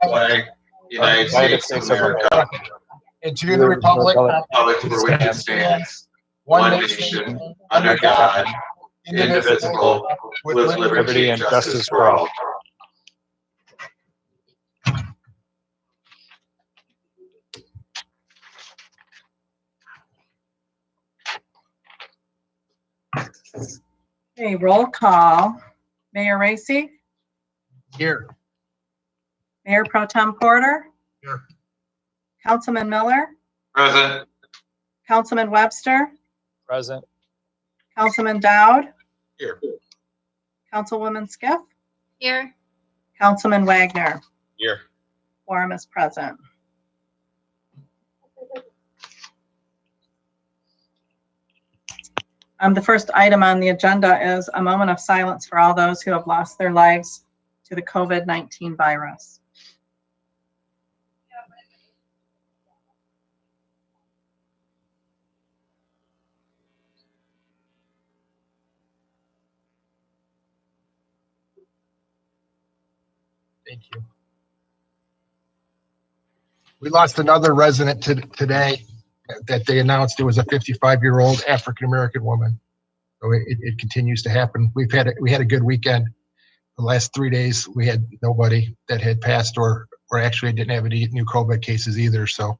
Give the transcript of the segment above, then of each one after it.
flag, United States of America, and to the republic for which it stands, one nation, under God, indivisible, with liberty and justice for all. Okay, roll call. Mayor Racy? Here. Mayor Pro Tem Porter? Here. Councilman Miller? Present. Councilman Webster? Present. Councilman Dowd? Here. Councilwoman Skiff? Here. Councilman Wagner? Here. Quorum is present. The first item on the agenda is a moment of silence for all those who have lost their lives to the COVID-19 virus. Thank you. We lost another resident today that they announced. It was a 55-year-old African-American woman. So it continues to happen. We had a good weekend. The last 3 days, we had nobody that had passed or actually didn't have any new COVID cases either. So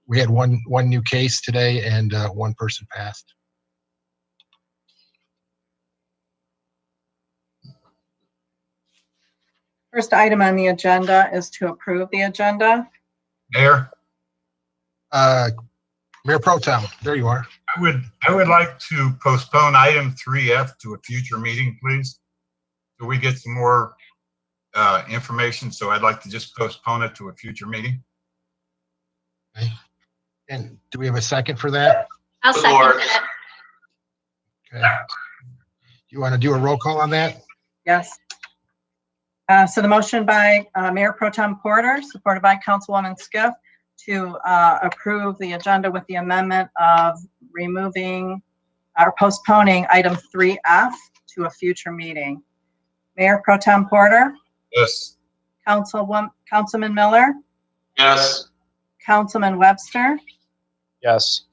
we had one new case today and one person passed. First item on the agenda is to approve the agenda. Mayor? Mayor Pro Tem, there you are. I would like to postpone item 3F to a future meeting, please. So we get some more information. So I'd like to just postpone it to a future meeting. Okay. And do we have a second for that? I'll second that. Okay. You want to do a roll call on that? Yes. So the motion by Mayor Pro Tem Porter, supported by Councilwoman Skiff, to approve the agenda with the amendment of removing or postponing item 3F to a future meeting. Mayor Pro Tem Porter? Yes. Councilman Miller? Yes. Councilman Webster? Yes.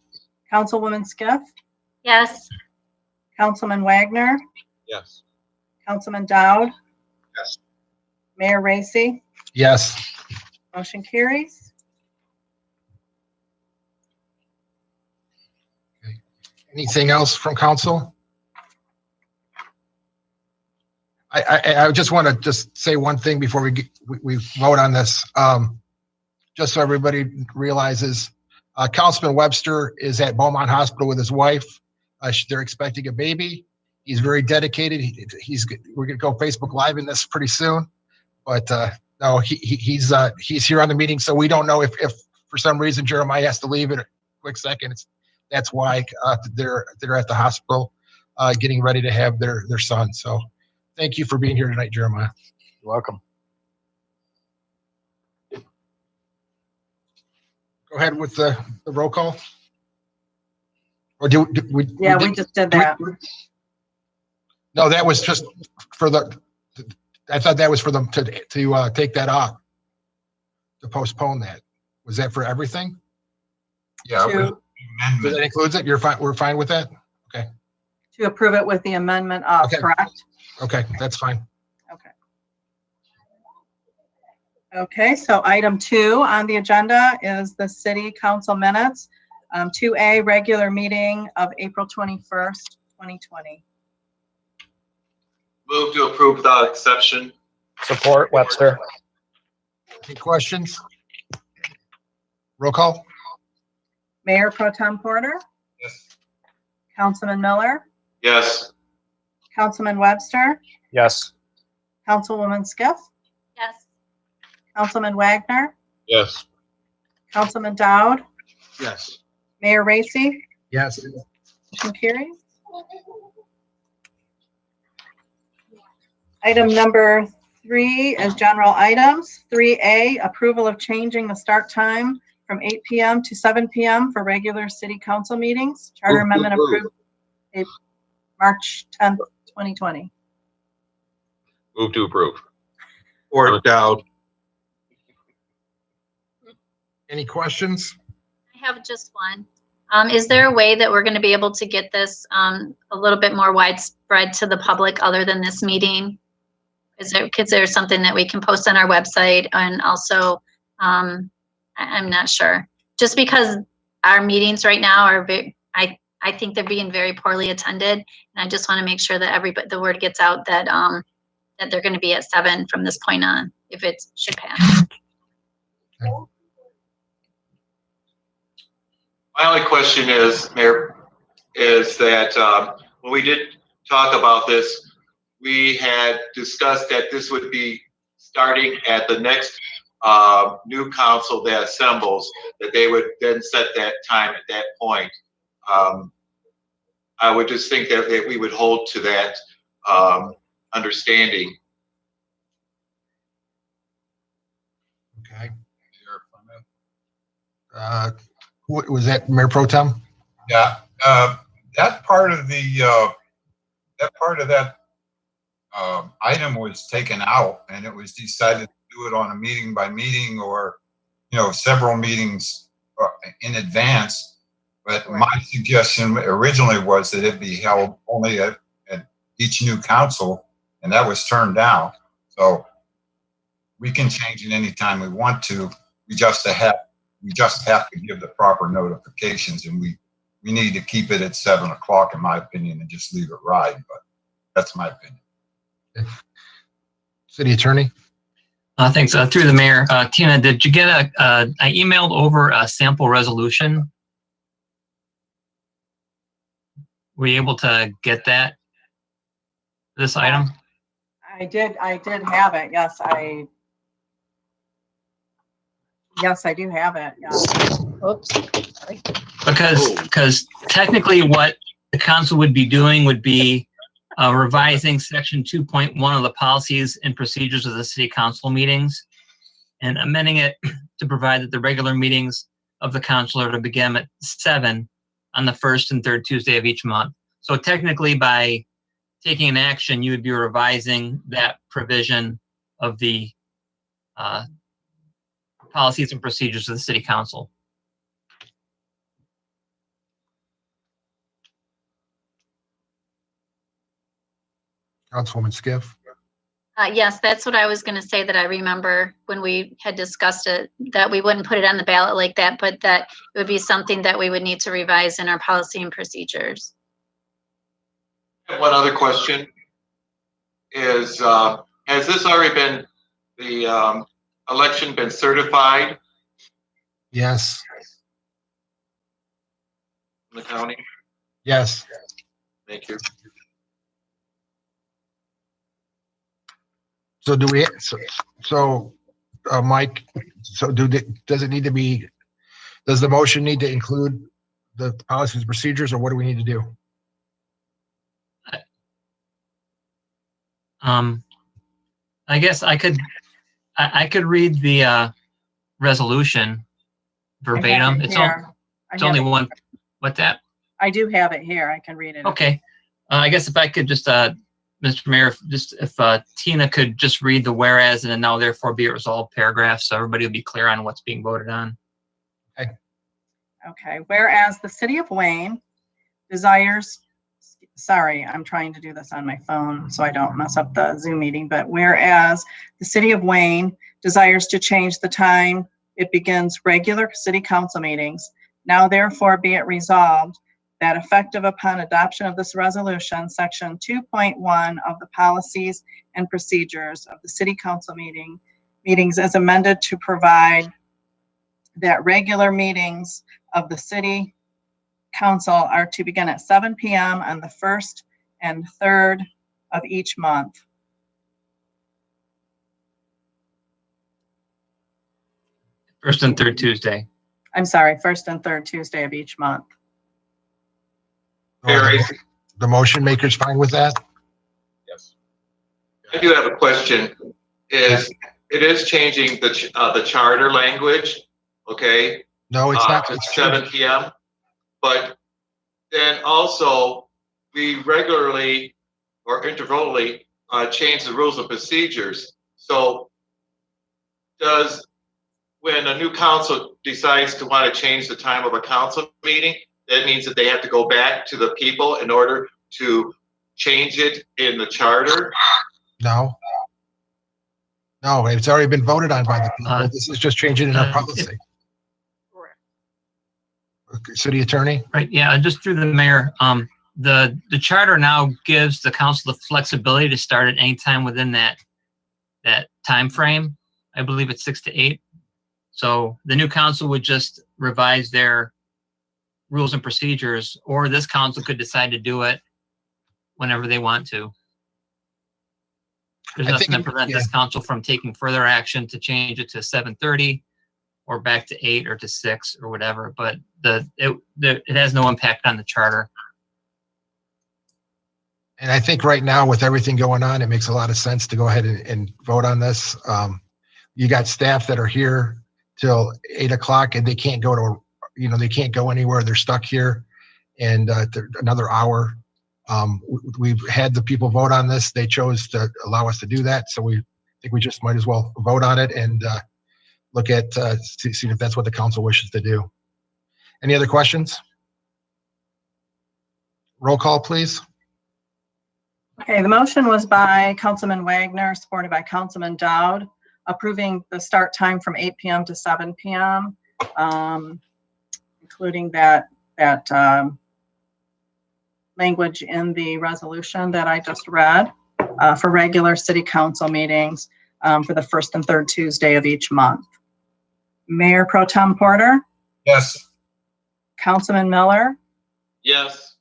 Councilwoman Skiff? Yes. Councilman Wagner? Yes. Councilman Dowd? Yes. Mayor Racy? Yes. Motion carries. Anything else from council? I just want to just say one thing before we vote on this. Just so everybody realizes, Councilman Webster is at Beaumont Hospital with his wife. They're expecting a baby. He's very dedicated. We're gonna go Facebook Live in this pretty soon, but no, he's here on the meeting. So we don't know if for some reason Jeremiah has to leave in a quick second. That's why they're at the hospital getting ready to have their son. So thank you for being here tonight, Jeremiah. You're welcome. Go ahead with the roll call. Or do we? Yeah, we just did that. No, that was just for I thought that was for them to take that off, to postpone that. Was that for everything? Yeah. To That includes it? You're fine. We're fine with that? Okay. to approve it with the amendment of, Okay. correct? Okay, that's fine. Okay. Okay, so item 2 on the agenda is the city council minutes. 2A, regular meeting of April 21st, 2020. Move to approve without exception. Support Webster. Any questions? Roll call? Mayor Pro Tem Porter, Yes. Councilman Miller, Yes. Councilman Webster, Yes. Councilwoman Skiff, Yes. Councilman Wagner, Yes. Councilman Dowd, Yes. Mayor Racy. Yes. Motion carries. Item number 3 is general items. 3A, approval of changing the start time from 8 p.m. to 7 p.m. for regular city council meetings. Charter amendment approved March 10th, 2020. Move to approve. Or Dowd. Any questions? I have just one. Is there a way that we're going to be able to get this a little bit more widespread to the public other than this meeting? Is there something that we can post on our website? And also, I'm not sure. Just because our meetings right now are I think they're being very poorly attended, and I just want to make sure that the word gets out that that they're going to be at 7 from this point on, if it should pass. My only question is, Mayor, is that when we did talk about this, we had discussed that this would be starting at the next new council that assembles, that they would then set that time at that point. I would just think that we would hold to that understanding. Okay. What was that, Mayor Pro Tem? Yeah, that part of that item was taken out, and it was decided to do it on a meeting by meeting or, several meetings in advance. But my suggestion originally was that it be held only at each new council, and that was turned down. So we can change it anytime we want to. We just have to give the proper notifications, and we need to keep it at 7 o'clock, in my opinion, and just leave it ride. But that's my opinion. City Attorney? Thanks. Through the mayor, Tina, did you get I emailed over a sample resolution. Were you able to get that? This item? I did have it. Yes, I do have it. Yeah. Oops. Sorry. Because technically what the council would be doing would be revising section 2.1 of the policies and procedures of the city council meetings and amending it to provide that the regular meetings of the council are to begin at 7 on the first and third Tuesday of each month. So technically by taking an action, you would be revising that provision of the policies and procedures of the city council. Councilwoman Skiff? Yes, that's what I was going to say, that I remember when we had discussed it, that we wouldn't put it on the ballot like that, but that it would be something that we would need to revise in our policy and procedures. One other question is, has this already been, the election been certified Yes. in the county? Yes. Thank you. So do we, Mike, does it need to be, does the motion need to include the policies and procedures, or what do we need to do? I guess I could read the resolution verbatim. It's only one. What's that? I do have it here. I can read it. Okay. I guess if I could just, Mr. Mayor, if Tina could just read the whereas and then now therefore be it resolved paragraph, so everybody will be clear on what's being voted on. Okay. Whereas the city of Wayne desires, sorry, I'm trying to do this on my phone so I don't mess up the Zoom meeting, but whereas the city of Wayne desires to change the time it begins regular city council meetings, now therefore be it resolved that effective upon adoption of this resolution, section 2.1 of the policies and procedures of the city council meetings is amended to provide that regular meetings of the city council are to begin at 7 p.m. on the first and third of each month. First and third Tuesday. I'm sorry, first and third Tuesday of each month. Barry, The motion maker's fine with that? Yes. I do have a question. It is changing the charter language, okay? No, it's not. To 7 p.m. But then also we regularly or intervally change the rules of procedures. So when a new council decides to want to change the time of a council meeting, that means that they have to go back to the people in order to change it in the charter. No. No, it's already been voted on by the people. This is just changing in our policy. City Attorney? Right, yeah, just through the mayor, the charter now gives the council the flexibility to start at any time within that time frame. I believe it's 6 to 8. So the new council would just revise their rules and procedures, or this council could decide to do it whenever they want to. There's nothing to prevent this council from taking further action to change it to 7:30 or back to 8 or to 6 or whatever, but it has no impact on the charter. And I think right now with everything going on, it makes a lot of sense to go ahead and vote on this. You got staff that are here till 8 o'clock and they can't go to, they can't go anywhere. They're stuck here and another hour. We've had the people vote on this. They chose to allow us to do that. So we think we just might as well vote on it and look at, see if that's what the council wishes to do. Any other questions? Roll call, please. Okay, the motion was by Councilman Wagner, supported by Councilman Dowd, approving the start time from 8 p.m. to 7 p.m., including that language in the resolution that I just read for regular city council meetings for the first and third Tuesday of each month. Mayor Pro Tem Porter, Yes. Councilman Miller, Yes.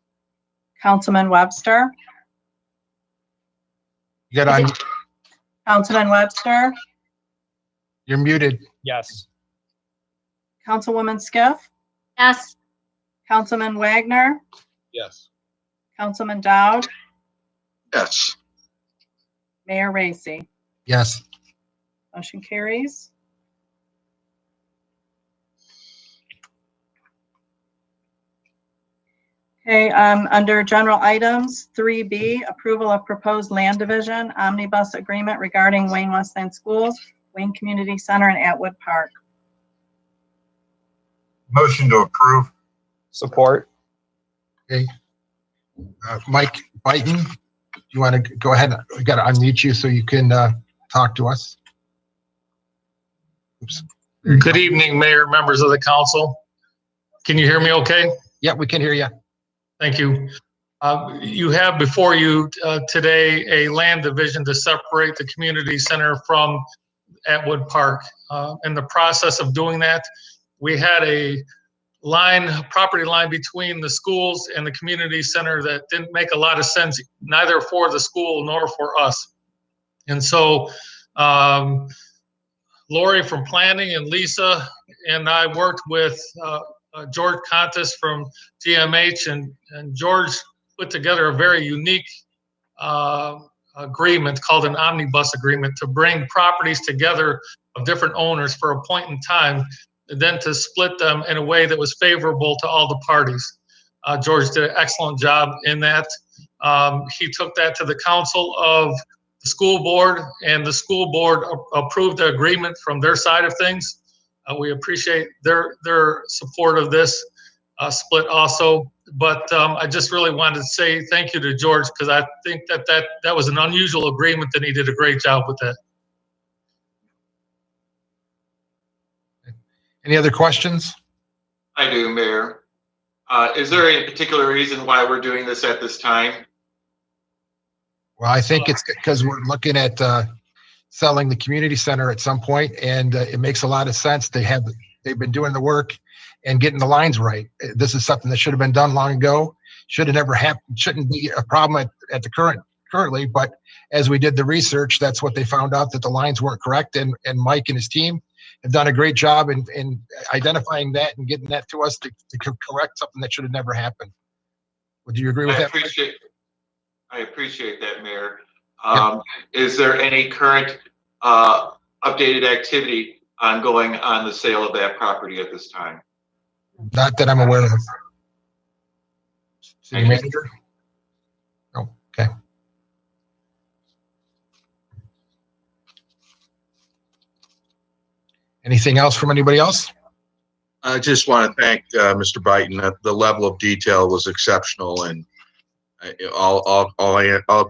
Councilman Webster, You got on, Councilman Webster, you're muted. Yes. Councilwoman Skiff, Yes. Councilman Wagner, Yes. Councilman Dowd, Yes. Mayor Racy. Yes. Motion carries. Okay, under general items, 3B, approval of proposed land division omnibus agreement regarding Wayne Westland Schools, Wayne Community Center, and Atwood Park. Motion to approve. Support. Okay. Mike Byton, you want to go ahead? We got to unmute you so you can talk to us. Oops. Good evening, Mayor, members of the council. Can you hear me okay? Yeah, we can hear you. Thank you. You have before you today a land division to separate the community center from Atwood Park. In the process of doing that, we had a property line between the schools and the community center that didn't make a lot of sense, neither for the school nor for us. And so Lori from planning and Lisa and I worked with George Contis from GMH, and George put together a very unique agreement called an omnibus agreement to bring properties together of different owners for a point in time, and then to split them in a way that was favorable to all the parties. George did an excellent job in that. He took that to the council of the school board, and the school board approved the agreement from their side of things. We appreciate their support of this split also. But I just really wanted to say thank you to George, because I think that was an unusual agreement, and he did a great job with that. Any other questions? I do, Mayor. Is there any particular reason why we're doing this at this time? Well, I think it's because we're looking at selling the community center at some point, and it makes a lot of sense. They've been doing the work and getting the lines right. This is something that should have been done long ago. Should have never happened. Shouldn't be a problem at the currently. But as we did the research, that's what they found out, that the lines weren't correct. And Mike and his team have done a great job in identifying that and getting that to us to correct something that should have never happened. Would you agree with that? I appreciate that, Mayor. Is there any current updated activity ongoing on the sale of that property at this time? Not that I'm aware of. City manager? Oh, okay. Anything else from anybody else? I just want to thank Mr. Byton. The level of detail was exceptional, and all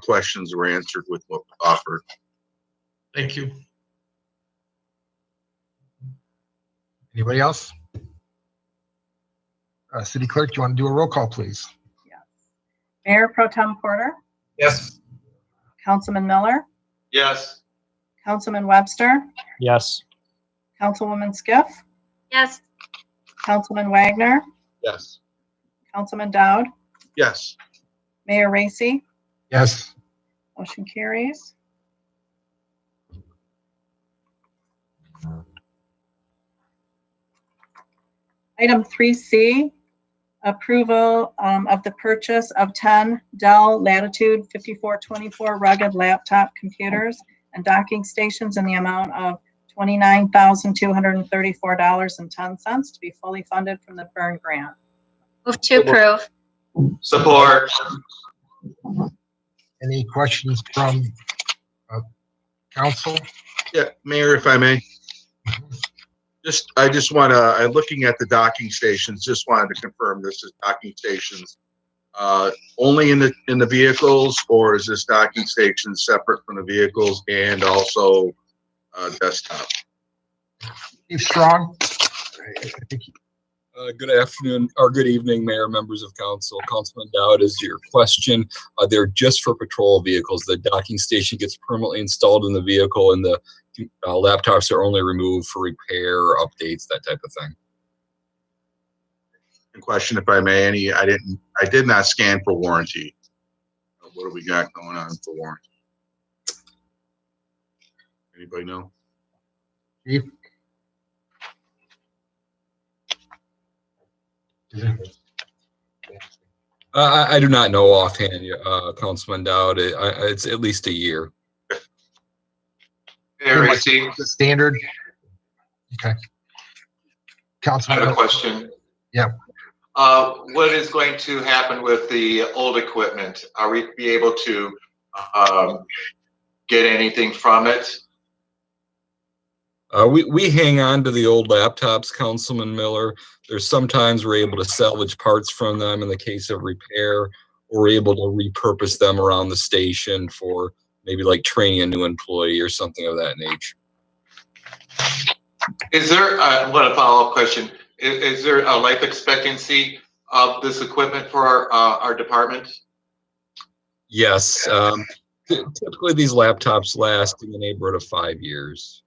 questions were answered with what was offered. Thank you. Anybody else? City Clerk, do you want to do a roll call, please? Yes. Mayor Pro Tem Porter, Yes. Councilman Miller, Yes. Councilman Webster, Yes. Councilwoman Skiff, Yes. Councilman Wagner, Yes. Councilman Dowd, Yes. Mayor Racy. Yes. Motion carries. Item 3C, approval of the purchase of 10 Dell Latitude 5424 rugged laptop computers and docking stations in the amount of $29,234.10 to be fully funded from the Byrne grant. Move to approve. Support. Any questions from council? Yeah, Mayor, if I may. I just want to, looking at the docking stations, just wanted to confirm this is docking stations only in the vehicles, or is this docking station separate from the vehicles and also desktop? Steve Strong? Good afternoon, or good evening, Mayor, members of council. Councilman Dowd, is your question. They're just for patrol vehicles. The docking station gets permanently installed in the vehicle, and the laptops are only removed for repair, updates, that type of thing. And question, if I may, I did not scan for warranty. What do we got going on for warranty? Anybody know? Chief? I do not know offhand, Councilman Dowd. It's at least a year. Mayor Racy, The standard? Okay. I have Councilman? a question. Yeah. What is going to happen with the old equipment? Are we be able to get anything from it? We hang on to the old laptops, Councilman Miller. There's sometimes we're able to salvage parts from them in the case of repair, or we're able to repurpose them around the station for maybe like training a new employee or something of that nature. Is there, one follow-up question, is there a life expectancy of this equipment for our department? Yes. Typically these laptops last in the neighborhood of 5 years.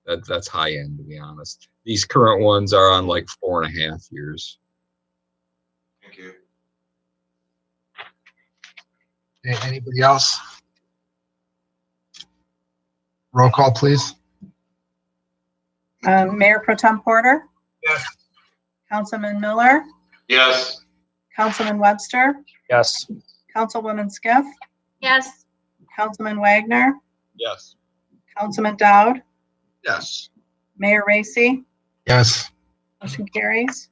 That's high end, to be honest. These current ones are on like 4.5 years. Thank you. Anybody else? Roll call, please. Mayor Pro Tem Porter, Yes. Councilman Miller, Yes. Councilman Webster, Yes. Councilwoman Skiff, Yes. Councilman Wagner, Yes. Councilman Dowd, Yes. Mayor Racy. Yes. Motion carries.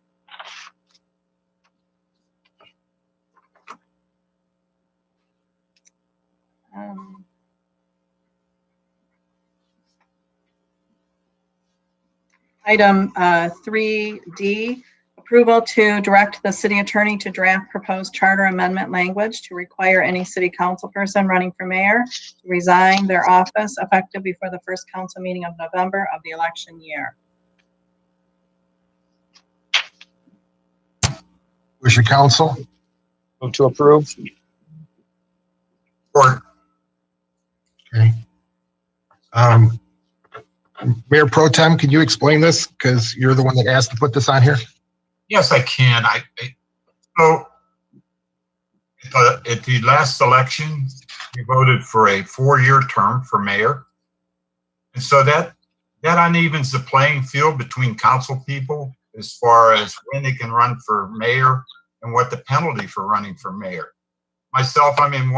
Item 3D, approval to direct the city attorney to draft proposed charter amendment language to require any city council person running for mayor to resign their office effective before the first council meeting of November of the election year. Wish your council? Move to approve. Or Okay. Mayor Pro Tem, can you explain this? Because you're the one that asked to put this on here. yes, I can. So at the last election, we voted for a 4-year term for mayor. And so that unevens the playing field between council people as far as when they can run for mayor and what the penalty for running for mayor. Myself, I'm in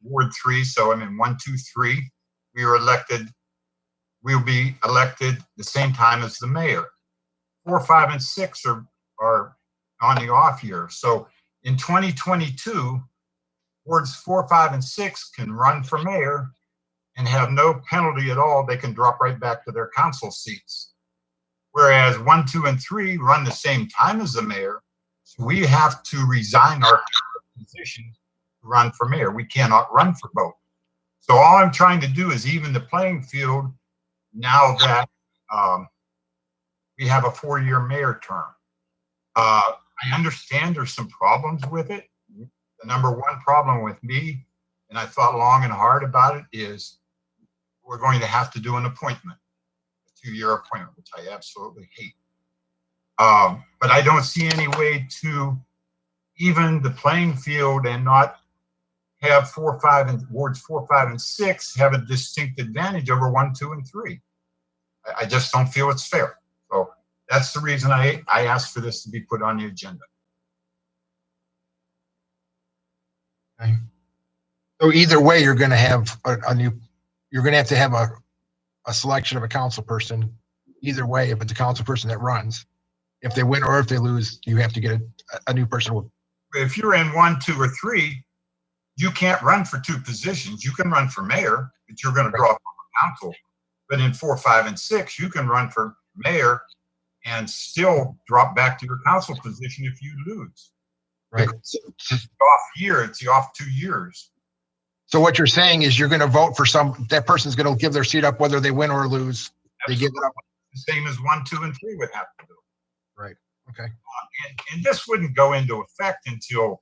Ward 3, so I'm in 1, 2, 3. We'll be elected the same time as the mayor. 4, 5, and 6 are on the off year. So in 2022, wards 4, 5, and 6 can run for mayor and have no penalty at all. They can drop right back to their council seats. Whereas 1, 2, and 3 run the same time as the mayor. So we have to resign our position to run for mayor. We cannot run for both. So all I'm trying to do is even the playing field now that we have a 4-year mayor term. I understand there's some problems with it. The number one problem with me, and I thought long and hard about it, is we're going to have to do an appointment, a 2-year appointment, which I absolutely hate. But I don't see any way to even the playing field and not have 4, 5, and wards 4, 5, and 6 have a distinct advantage over 1, 2, and 3. I just don't feel it's fair. So that's the reason I asked for this to be put on the agenda. Okay. So either way, you're going to have you're going to have a selection of a council person. Either way, if it's a council person that runs, if they win or if they lose, you have to get a new person. If you're in 1, 2, or 3, you can't run for 2 positions. You can run for mayor, but you're going to draw from the council. But in 4, 5, and 6, you can run for mayor and still drop back to your council position if you lose. Right. It's off year. It's off 2 years. So what you're saying is you're going to vote for that person's going to give their seat up whether they win or lose. They give it up. The same as 1, 2, and 3 would have to do. Right. Okay. And this wouldn't go into effect until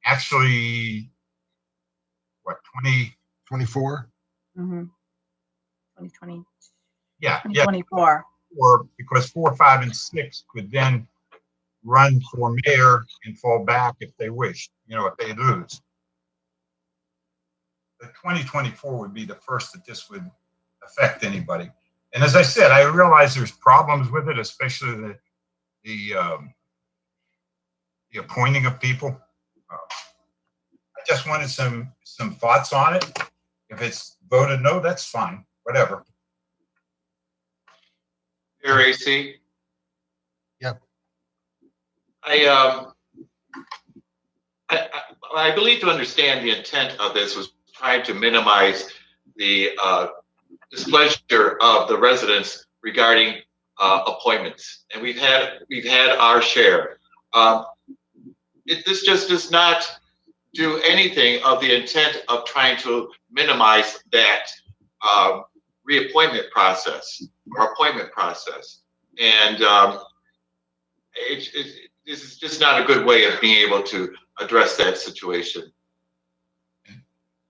actually, what, 2024? Mm-hmm. 2020. Yeah. 2024. Or because 4, 5, and 6 could then run for mayor and fall back if they wish, if they lose. The 2024 would be the first that this would affect anybody. And as I said, I realize there's problems with it, especially the appointing of people. I just wanted some thoughts on it. If it's voted no, that's fine, whatever. Mayor AC? Yep. I believe to understand the intent of this was trying to minimize the displeasure of the residents regarding appointments, and we've had our share. This just does not do anything of the intent of trying to minimize that reappointment process or appointment process, and this is just not a good way of being able to address that situation.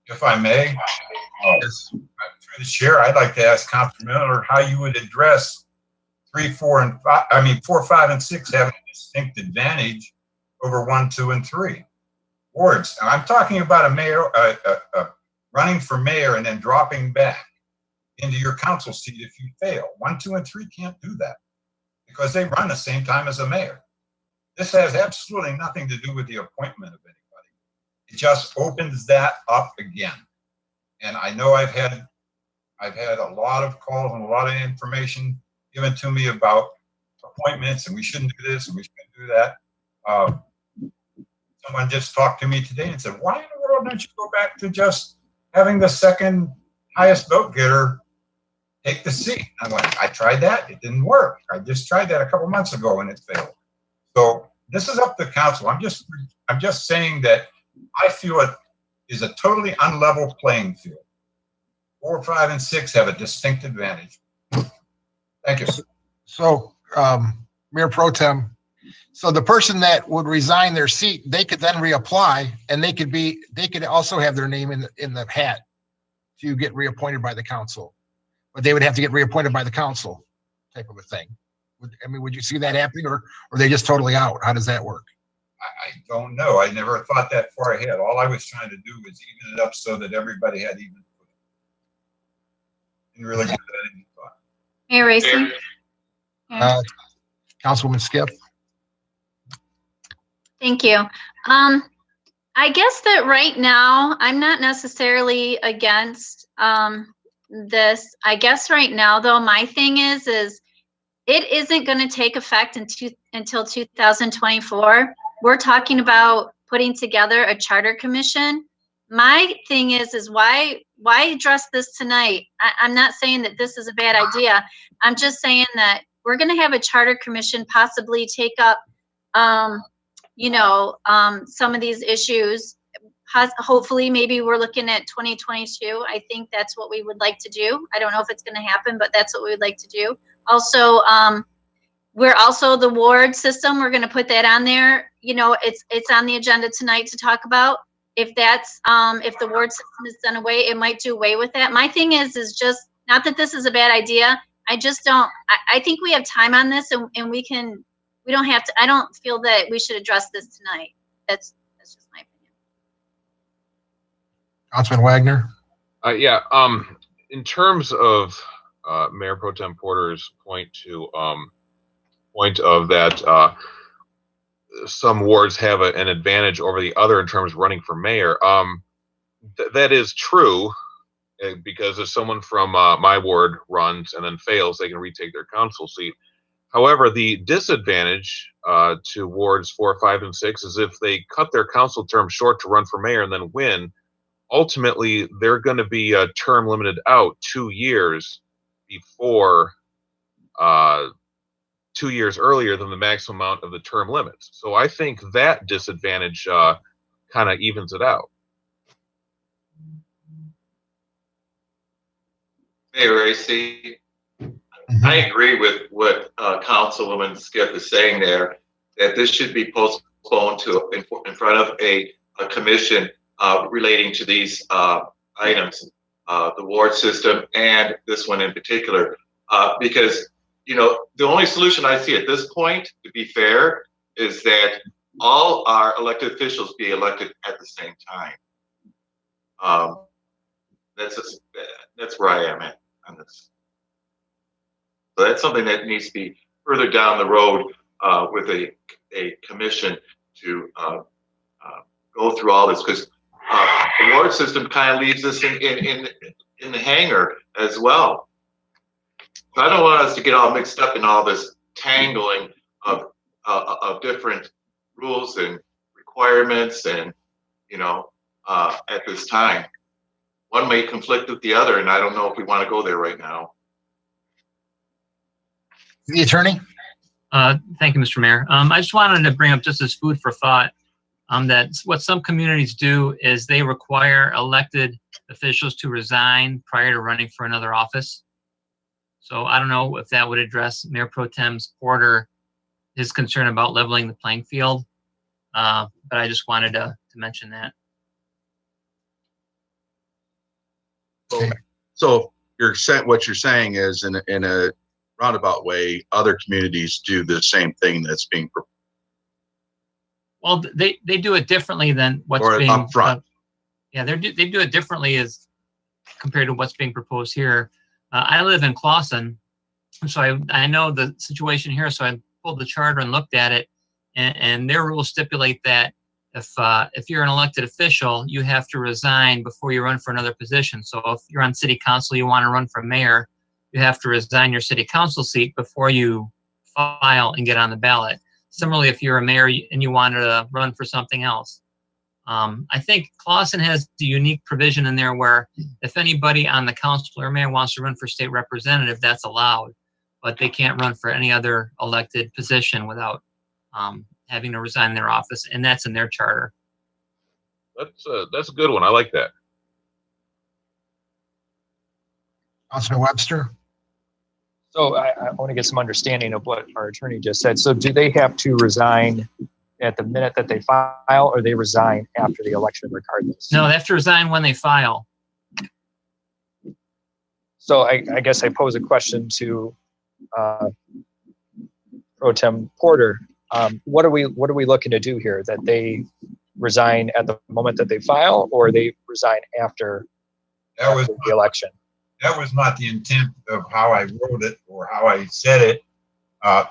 If I may, through the chair, I'd like to ask Councilman Miller how you would address 3, 4, and 5. I mean, 4, 5, and 6 having a distinct advantage over 1, 2, and 3 wards. And I'm talking about a mayor running for mayor and then dropping back into your council seat if you fail. 1, 2, and 3 can't do that because they run the same time as a mayor. This has absolutely nothing to do with the appointment of anybody. It just opens that up again. And I know I've had a lot of calls and a lot of information given to me about appointments and we shouldn't do this and we shouldn't do that. Someone just talked to me today and said, why in the world don't you go back to just having the second highest vote getter take the seat? I went, I tried that. It didn't work. I just tried that a couple months ago and it failed. So this is up to council. I'm just saying that I feel it is a totally unlevel playing field. 4, 5, and 6 have a distinct advantage. Thank you. So, Mayor Pro Tem, so the person that would resign their seat, they could then reapply, and they could also have their name in the hat to get reappointed by the council, but they would have to get reappointed by the council, type of a thing. Would you see that happening, or are they just totally out? How does that work? I don't know. I never thought that far ahead. All I was trying to do was even it up so that everybody had even. Didn't really give that any thought. Mayor Racy? Councilwoman Skip. Thank you. I guess that right now, I'm not necessarily against this. I guess right now, though, my thing is it isn't going to take effect until 2024. We're talking about putting together a charter commission. My thing is why address this tonight? I'm not saying that this is a bad idea. I'm just saying that we're going to have a charter commission possibly take up, some of these issues. Hopefully, maybe we're looking at 2022. I think that's what we would like to do. I don't know if it's going to happen, but that's what we would like to do. Also, we're also the ward system. We're going to put that on there. It's on the agenda tonight to talk about. If that's if the ward system is done away, it might do away with that. My thing is just not that this is a bad idea. I just don't. I think we have time on this, and we don't have to. I don't feel that we should address this tonight. That's just my opinion. Councilman Wagner. Yeah. In terms of Mayor Pro Tem Porter's point of that some wards have an advantage over the other in terms of running for mayor. That is true, because if someone from my ward runs and then fails, they can retake their council seat. However, the disadvantage to wards 4, 5, and 6 is if they cut their council term short to run for mayor and then win, ultimately they're going to be term limited out 2 years before 2 years earlier than the maximum amount of the term limits. So I think that disadvantage kind of evens it out. Mayor AC, I agree with what Councilwoman Skiff is saying there, that this should be postponed to in front of a commission relating to these items, the ward system and this one in particular, because the only solution I see at this point, to be fair, is that all our elected officials be elected at the same time. That's where I am at on this. So that's something that needs to be further down the road with a commission to go through all this, because the ward system kind of leaves us in the hangar as well. So I don't want us to get all mixed up in all this tangling of different rules and requirements, and at this time, one may conflict with the other, and I don't know if we want to go there right now. The attorney. Thank you, Mr. Mayor. I just wanted to bring up just as food for thought that what some communities do is they require elected officials to resign prior to running for another office. So I don't know if that would address Mayor Pro Tem Porter, his concern about leveling the playing field. But I just wanted to mention that. So what you're saying is in a roundabout way, other communities do the same thing that's being proposed. Well, they do it differently than what's being up front. Yeah, they do it differently as compared to what's being proposed here. I live in Clawson, so I know the situation here. So I pulled the charter and looked at it, and their rules stipulate that if you're an elected official, you have to resign before you run for another position. So if you're on city council, you want to run for mayor, you have to resign your city council seat before you file and get on the ballot. Similarly, if you're a mayor and you want to run for something else. I think Clawson has the unique provision in there where if anybody on the council or mayor wants to run for state representative, that's allowed, but they can't run for any other elected position without having to resign their office, and that's in their charter. That's a good one. I like that. Councilman Webster. So I want to get some understanding of what our attorney just said. So do they have to resign at the minute that they file, or they resign after the election regardless? No, they have to resign when they file. So I guess I pose a question to Pro Tem Porter. What are we looking to do here? That they resign at the moment that they file, or they resign after the election? That was not the intent of how I wrote it or how I said it.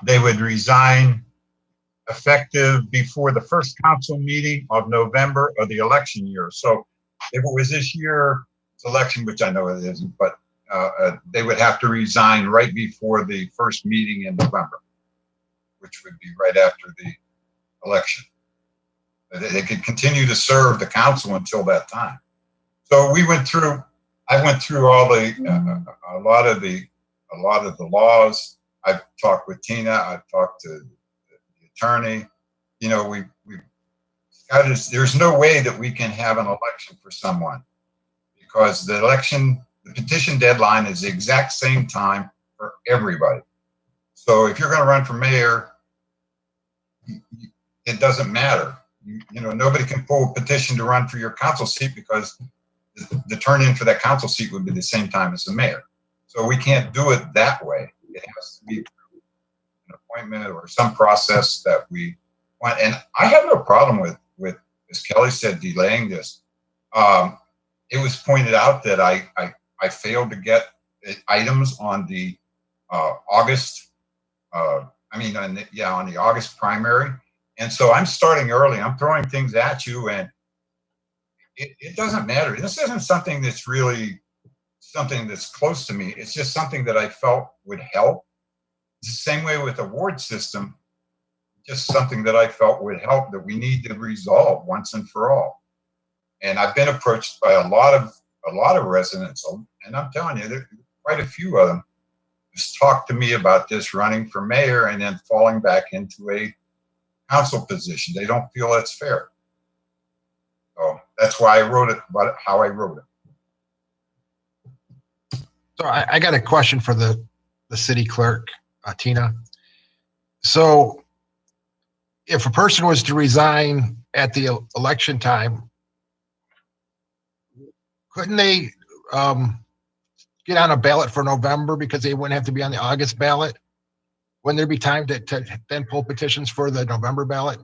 They would resign effective before the first council meeting of November of the election year. So if it was this year's election, which I know it isn't, but they would have to resign right before the first meeting in November, which would be right after the election. They could continue to serve the council until that time. So I went through all the a lot of the laws. I've talked with Tina, I've talked to the attorney. You know, we've got to, there's no way that we can have an election for someone because the petition deadline is the exact same time for everybody. So if you're going to run for mayor, it doesn't matter. You know, nobody can pull a petition to run for your council seat because the turn-in for that council seat would be the same time as the mayor. So we can't do it that way. It has to be an appointment or some process that we want. And I have no problem with as Kelly said, delaying this. It was pointed out that I failed to get items on the August, on the August primary. And so I'm starting early. I'm throwing things at you, and it doesn't matter. This isn't something that's really something that's close to me. It's just something that I felt would help. It's the same way with the award system, just something that I felt would help that we need to resolve once and for all. And I've been approached by a lot of residents, and I'm telling you, there are quite a few of them just talk to me about this running for mayor and then falling back into a council position. They don't feel that's fair. So that's why I wrote it, about how I wrote it. So I got a question for the city clerk, Tina. So if a person was to resign at the election time, couldn't they get on a ballot for November because they wouldn't have to be on the August ballot? Wouldn't there be time to then pull petitions for the November ballot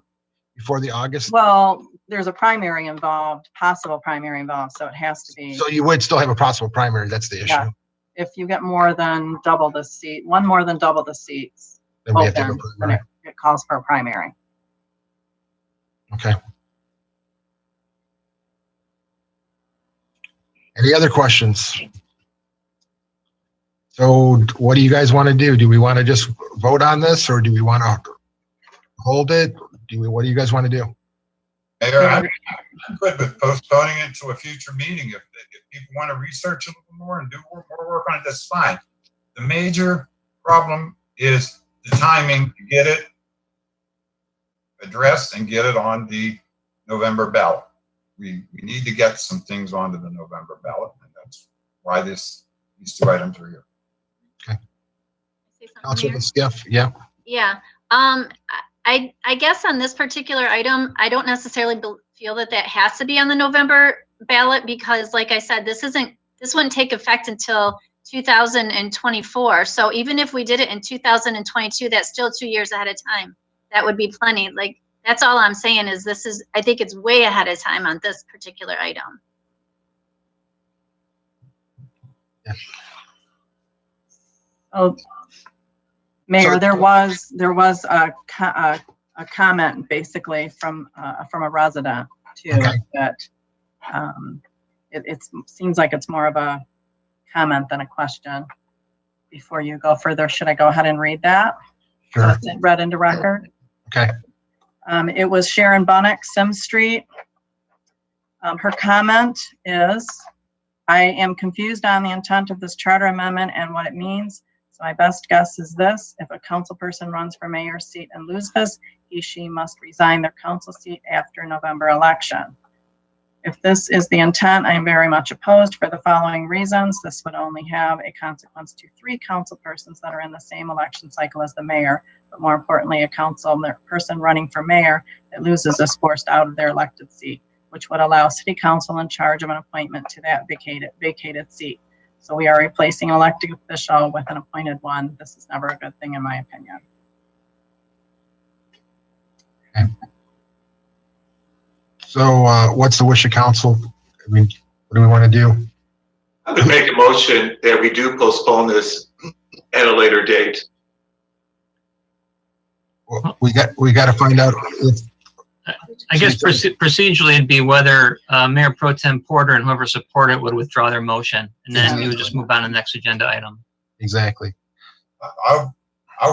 before the August? Well, there's a primary involved, possible primary involved, so it has to be. So you would still have a possible primary. That's the issue. Yeah. If you get more than double the seat, one more than double the seats Then we have to have a open, then primary. it calls for a primary. Okay. Any other questions? So what do you guys want to do? Do we want to just vote on this, or do we want to hold it? What do you guys want to do? Mayor, I'm good with postponing it to a future meeting. If people want to research a little more and do more work on it, that's fine. The major problem is the timing to get it addressed and get it on the November ballot. We need to get some things onto the November ballot, and that's why these two items are here. Councilman Skiff, yeah. Yeah. I guess on this particular item, I don't necessarily feel that has to be on the November ballot because, like I said, this wouldn't take effect until 2024. So even if we did it in 2022, that's still 2 years ahead of time. That would be plenty. Like, that's all I'm saying is I think it's way ahead of time on this particular item. Yeah. Oh, Mayor, there was a comment basically from a resident too, Okay. that it seems like it's more of a comment than a question. Before you go further, should I go ahead and read that? Sure. That's it, read into record. Okay. It was Sharon Bunnock, Sim Street. Her comment is, I am confused on the intent of this charter amendment and what it means. So my best guess is this: if a council person runs for mayor's seat and loses, she must resign their council seat after November election. If this is the intent, I am very much opposed for the following reasons. This would only have a consequence to 3 council persons that are in the same election cycle as the mayor, but more importantly, a council person running for mayor that loses is forced out of their elected seat, which would allow city council in charge of an appointment to that vacated seat. So we are replacing an elected official with an appointed one. This is never a good thing, in my opinion. Okay. So what's the wish of council? I mean, what do we want to do? I would make a motion that we do postpone this at a later date. Well, we got to find out if. I guess procedurally it'd be whether Mayor Pro Tem Porter and whoever support it would withdraw their motion, and then you would just move on to the next agenda item. Exactly. I'll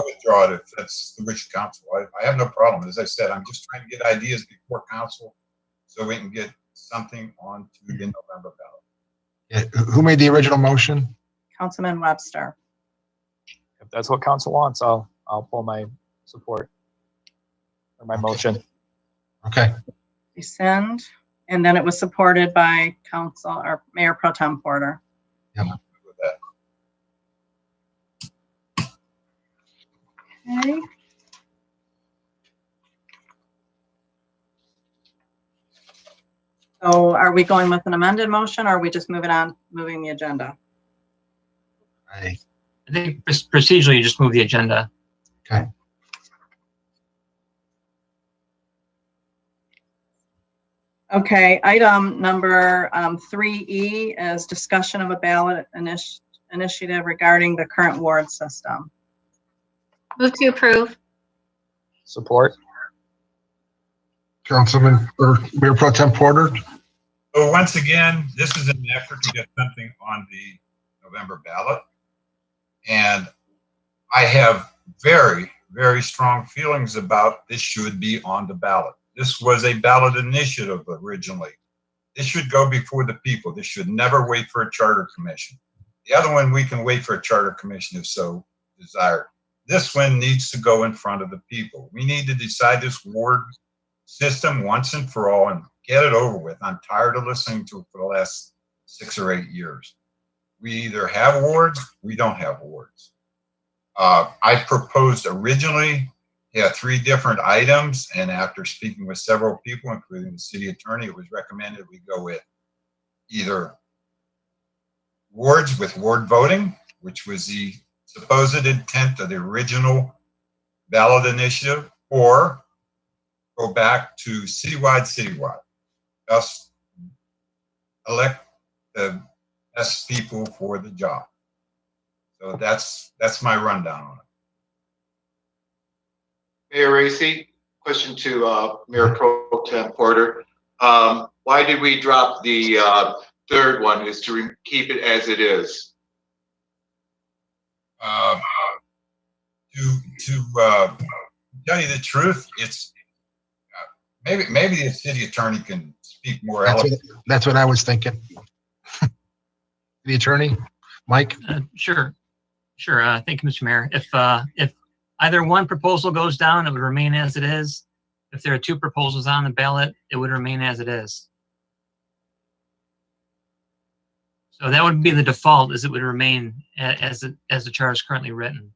withdraw it if that's the wish of council. I have no problem. As I said, I'm just trying to get ideas before council so we can get something onto the November ballot. Yeah. Who made the original motion? Councilman Webster. that's what council wants, I'll pull my support or my motion. Okay. Rescind, and then it was supported by council or Mayor Pro Tem Porter. With that. Okay. So are we going with an amended motion or are we just moving the agenda? I think procedurally, you just move the agenda. Okay. Okay, item number 3E is discussion of a ballot initiative regarding the current ward system. Move to approve. Support. Councilman or Mayor Pro Tem Porter. So once again, this is an effort to get something on the November ballot. And I have very, very strong feelings about this should be on the ballot. This was a ballot initiative originally. This should go before the people. This should never wait for a charter commission. The other one, we can wait for a charter commission if so desired. This one needs to go in front of the people. We need to decide this ward system once and for all and get it over with. I'm tired of listening to it for the last 6 or 8 years. We either have wards, we don't have wards. I proposed originally 3 different items, and after speaking with several people, including the city attorney, it was recommended we go with either wards with ward voting, which was the supposed intent of the original ballot initiative, or go back to citywide. Just elect the best people for the job. So that's my rundown on it. Mayor Racy, question to Mayor Pro Tem Porter. Why did we drop the third one? Is to keep it as it is? To tell you the truth, it's maybe the city attorney can speak more eloquently. That's what I was thinking. The attorney, Mike. Sure. Thank you, Mr. Mayor. If either one proposal goes down, it would remain as it is. If there are 2 proposals on the ballot, it would remain as it is. So that would be the default, is it would remain as the charter is currently written.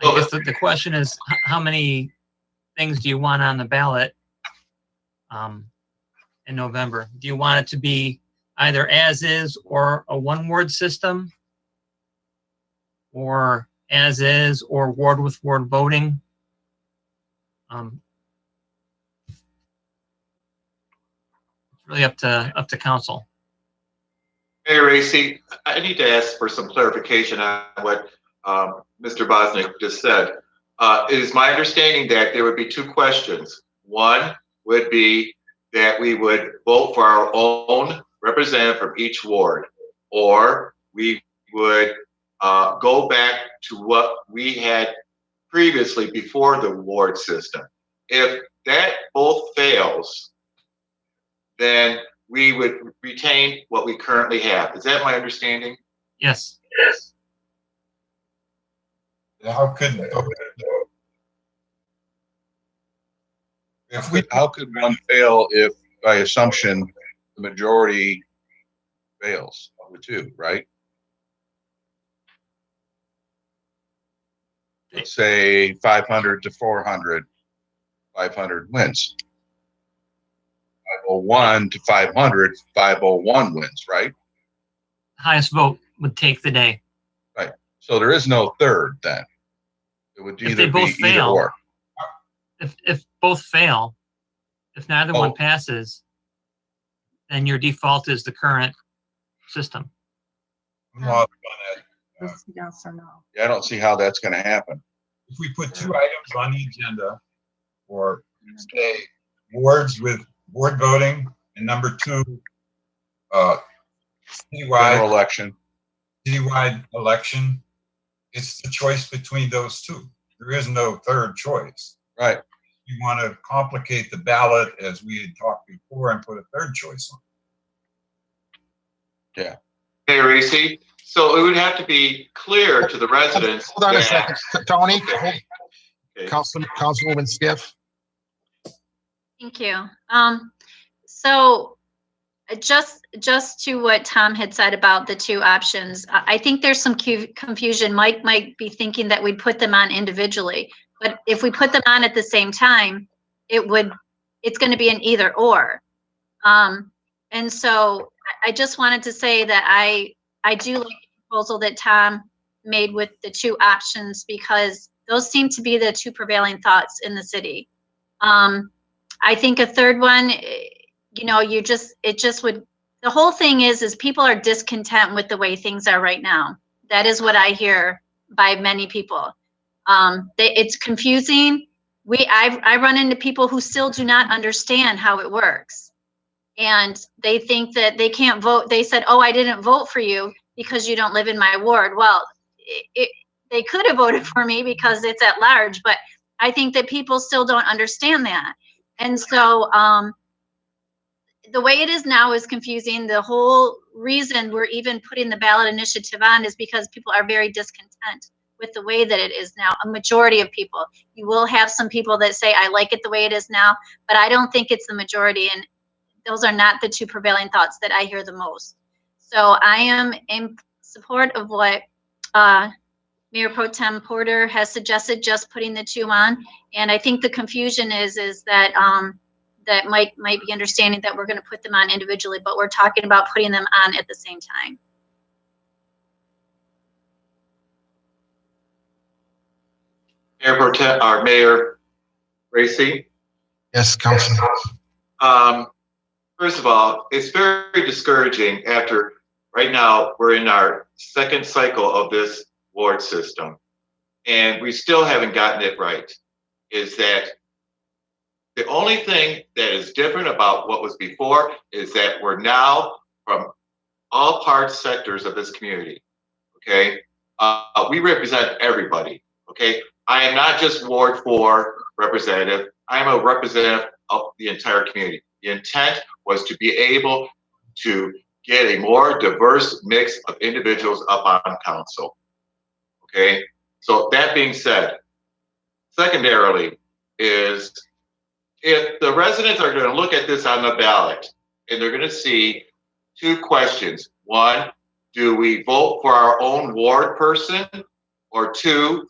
I guess the question is, how many things do you want on the ballot in November? Do you want it to be either as is or a 1-ward system, or as is or ward with ward voting? It's really up to council. Mayor Racy, I need to ask for some clarification on what Mr. Bosnick just said. It is my understanding that there would be 2 questions. One would be that we would vote for our own representative from each ward, or we would go back to what we had previously before the ward system. If that both fails, then we would retain what we currently have. Is that my understanding? Yes. How could How could one fail if, by assumption, the majority fails of the 2, right? Let's say 500 to 400, 500 wins. 501 to 500, 501 wins, right? Highest vote would take the day. Right. So there is no third then. It would If either they both be either fail, or. If both fail, if neither one passes, then your default is the current system. I'm lost on that. Yes or no? Yeah, I don't see how that's going to happen. If we put 2 items on the agenda, or say wards with ward voting, and number 2, General election. citywide election, it's the choice between those 2. There is no third choice. Right. You want to complicate the ballot, as we had talked before, and put a third choice on. Mayor Racy, So it would have to be clear to the residents. Hold on a that- second, Tony, Okay. Councilwoman Skiff. Thank you. So just to what Tom had said about the two options, I think there's some confusion. Mike might be thinking that we'd put them on individually, but if we put them on at the same time, it's going to be an either or. And so I just wanted to say that I do like the proposal that Tom made with the two options, because those seem to be the two prevailing thoughts in the city. I think a third one, you know, the whole thing is people are discontent with the way things are right now. That is what I hear by many people. It's confusing. I run into people who still do not understand how it works. And they think that they can't vote. They said, oh, I didn't vote for you because you don't live in my ward. Well, they could have voted for me because it's at large, but I think that people still don't understand that. And so the way it is now is confusing. The whole reason we're even putting the ballot initiative on is because people are very discontent with the way that it is now. A majority of people. You will have some people that say, I like it the way it is now, but I don't think it's the majority. And those are not the two prevailing thoughts that I hear the most. So I am in support of what Mayor Pro Tem Porter has suggested, just putting the two on. And I think the confusion is that that might be understanding that we're going to put them on individually, but we're talking about putting them on at the same time. Mayor Pro Tem, or Mayor Racy. Yes, Councilman. First of all, it's very discouraging after right now we're in our second cycle of this ward system, and we still haven't gotten it right. Is that the only thing that is different about what was before is that we're now from all parts, sectors of this community. Okay, we represent everybody. Okay, I am not just Ward 4 representative. I am a representative of the entire community. The intent was to be able to get a more diverse mix of individuals up on council. Okay, so that being said, secondarily is if the residents are going to look at this on the ballot and they're going to see two questions. One, do we vote for our own ward person? Or two,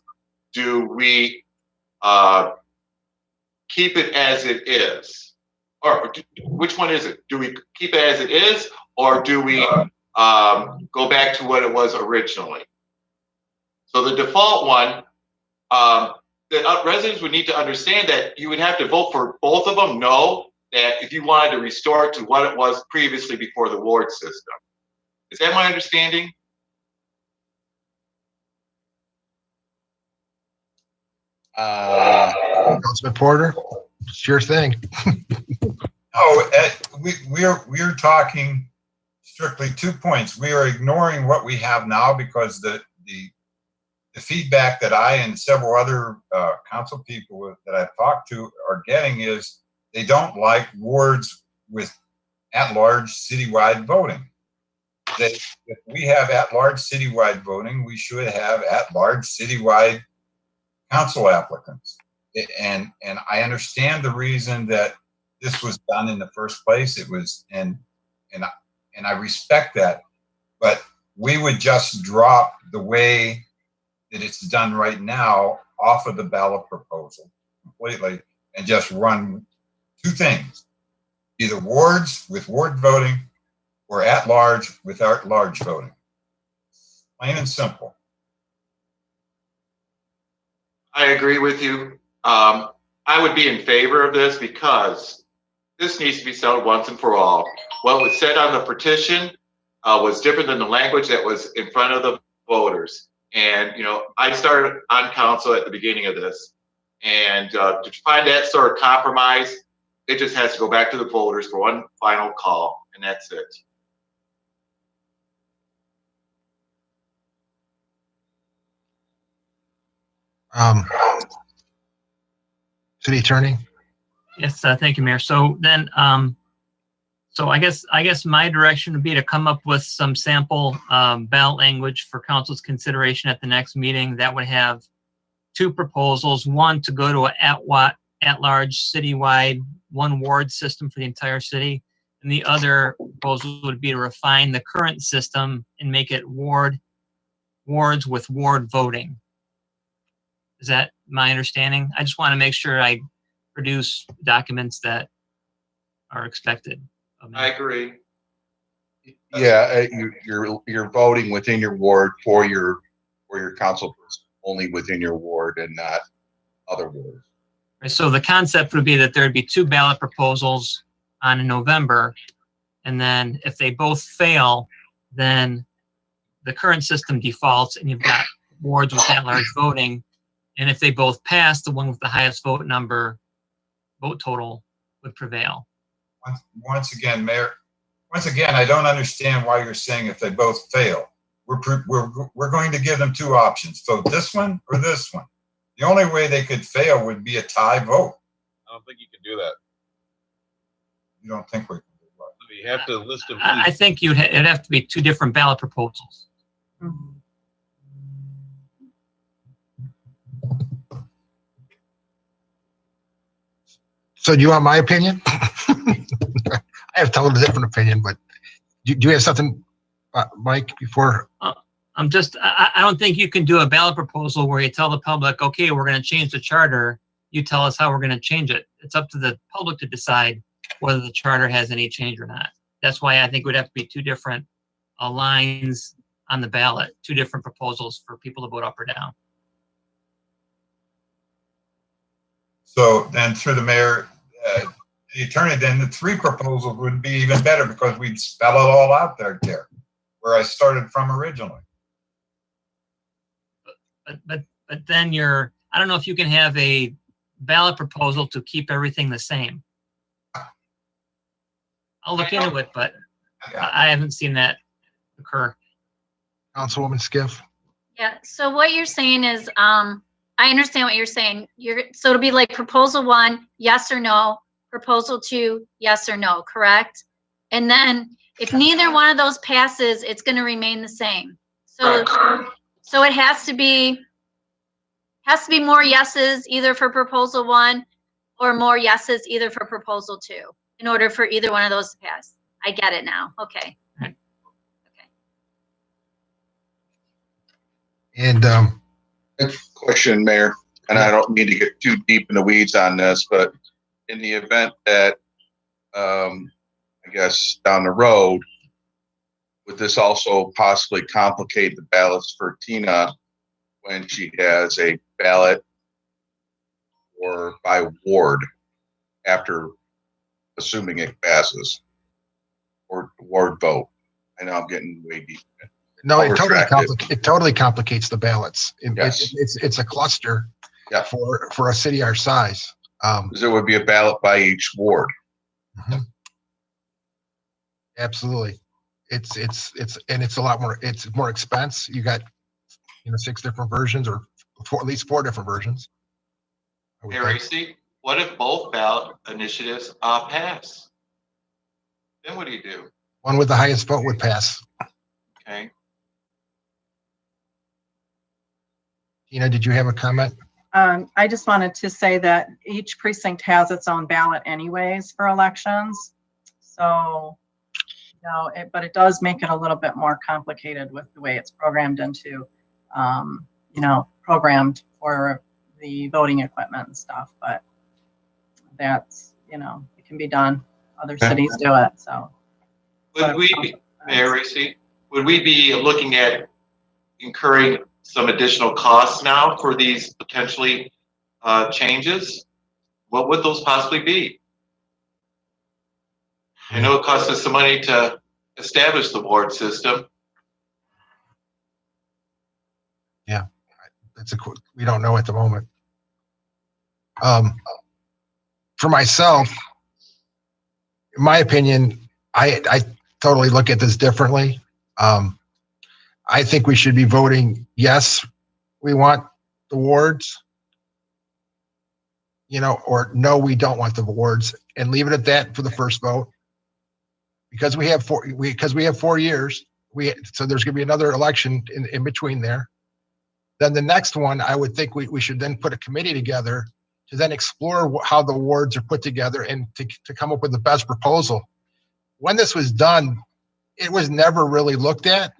do we keep it as it is? Or which one is it? Do we keep it as it is, or do we go back to what it was originally? So the default one, the residents would need to understand that you would have to vote for both of them. Know that if you wanted to restore it to what it was previously before the ward system. Is that my understanding? Councilman Porter, it's your thing. No, we're talking strictly 2 points. We are ignoring what we have now because the feedback that I and several other council people that I've talked to are getting is they don't like wards with at-large citywide voting. That if we have at-large citywide voting, we should have at-large citywide council applicants. And I understand the reason that this was done in the first place. It was, and I respect that, but we would just drop the way that it's done right now off of the ballot proposal completely and just run two things, either wards with ward voting or at large with at-large voting. Plain and simple. I agree with you. I would be in favor of this because this needs to be settled once and for all. What was said on the petition was different than the language that was in front of the voters. And, you know, I started on council at the beginning of this. And to find that sort of compromise, it just has to go back to the voters for one final call, and that's it. City Attorney. Yes, thank you, Mayor. So then, So I guess my direction would be to come up with some sample ballot language for council's consideration at the next meeting that would have two proposals, one to go to an at-large citywide one ward system for the entire city, and the other proposal would be to refine the current system and make it wards with ward voting. Is that my understanding? I just want to make sure I produce documents that are expected of me. I agree. Yeah, you're voting within your ward for your council person, only within your ward and not other wards. Right, so the concept would be that there'd be two ballot proposals on in November, and then if they both fail, then the current system defaults and you've got wards with at-large voting. And if they both pass, the one with the highest vote total would prevail. Once again, Mayor, I don't understand why you're saying if they both fail. We're going to give them two options. Vote this one or this one. The only way they could fail would be a tie vote. I don't think you can do that. You don't think we can do what? You have to list them. I think it'd have to be two different ballot proposals. So do you want my opinion? I have a totally different opinion, but do you have something, Mike, before? I don't think you can do a ballot proposal where you tell the public, okay, we're going to change the charter. You tell us how we're going to change it. It's up to the public to decide whether the charter has any change or not. That's why I think it would have to be two different lines on the ballot, two different proposals for people to vote up or down. So then through the mayor, the attorney, then the three proposals would be even better because we'd spell it all out there where I started from originally. But then I don't know if you can have a ballot proposal to keep everything the same. I'll look into it, but I haven't seen that occur. Councilwoman Skiff? Yeah, so what you're saying is, I understand what you're saying. So it'll be like proposal 1, yes or no, proposal 2, yes or no, correct? And then if neither one of those passes, it's going to remain the same. So it has to be more yeses either for proposal 1 or more yeses either for proposal 2 in order for either one of those to pass. I get it now. Okay. And question, Mayor, and I don't mean to get too deep in the weeds on this, but in the event that, I guess down the road, would this also possibly complicate the ballots for Tina when she has a ballot or by ward after assuming it passes or ward vote? I know I'm getting way deep. No, it totally complicates the ballots. Yes. It's a cluster for a city our size. Because it would be a ballot by each ward. Mm-hmm. Absolutely. It's a lot more, it's more expense. You got, 6 different versions or at least 4 different versions. Hey, Racy, what if both ballot initiatives pass? Then what do you do? One with the highest vote would pass. Okay. Tina, did you have a comment? I just wanted to say that each precinct has its own ballot anyways for elections. So, but it does make it a little bit more complicated with the way it's programmed into, programmed for the voting equipment and stuff. But that's, it can be done. Other cities do it, so. Would we be, Mayor Racy, would we be looking at incurring some additional costs now for these potentially changes? What would those possibly be? I know it costs us some money to establish the ward system. Yeah, we don't know at the moment. For myself, in my opinion, I totally look at this differently. I think we should be voting yes, we want the wards, or no, we don't want the wards, and leave it at that for the first vote. because we have 4 years, so there's going to be another election in between there. Then the next one, I would think we should then put a committee together to then explore how the wards are put together and to come up with the best proposal. When this was done, it was never really looked at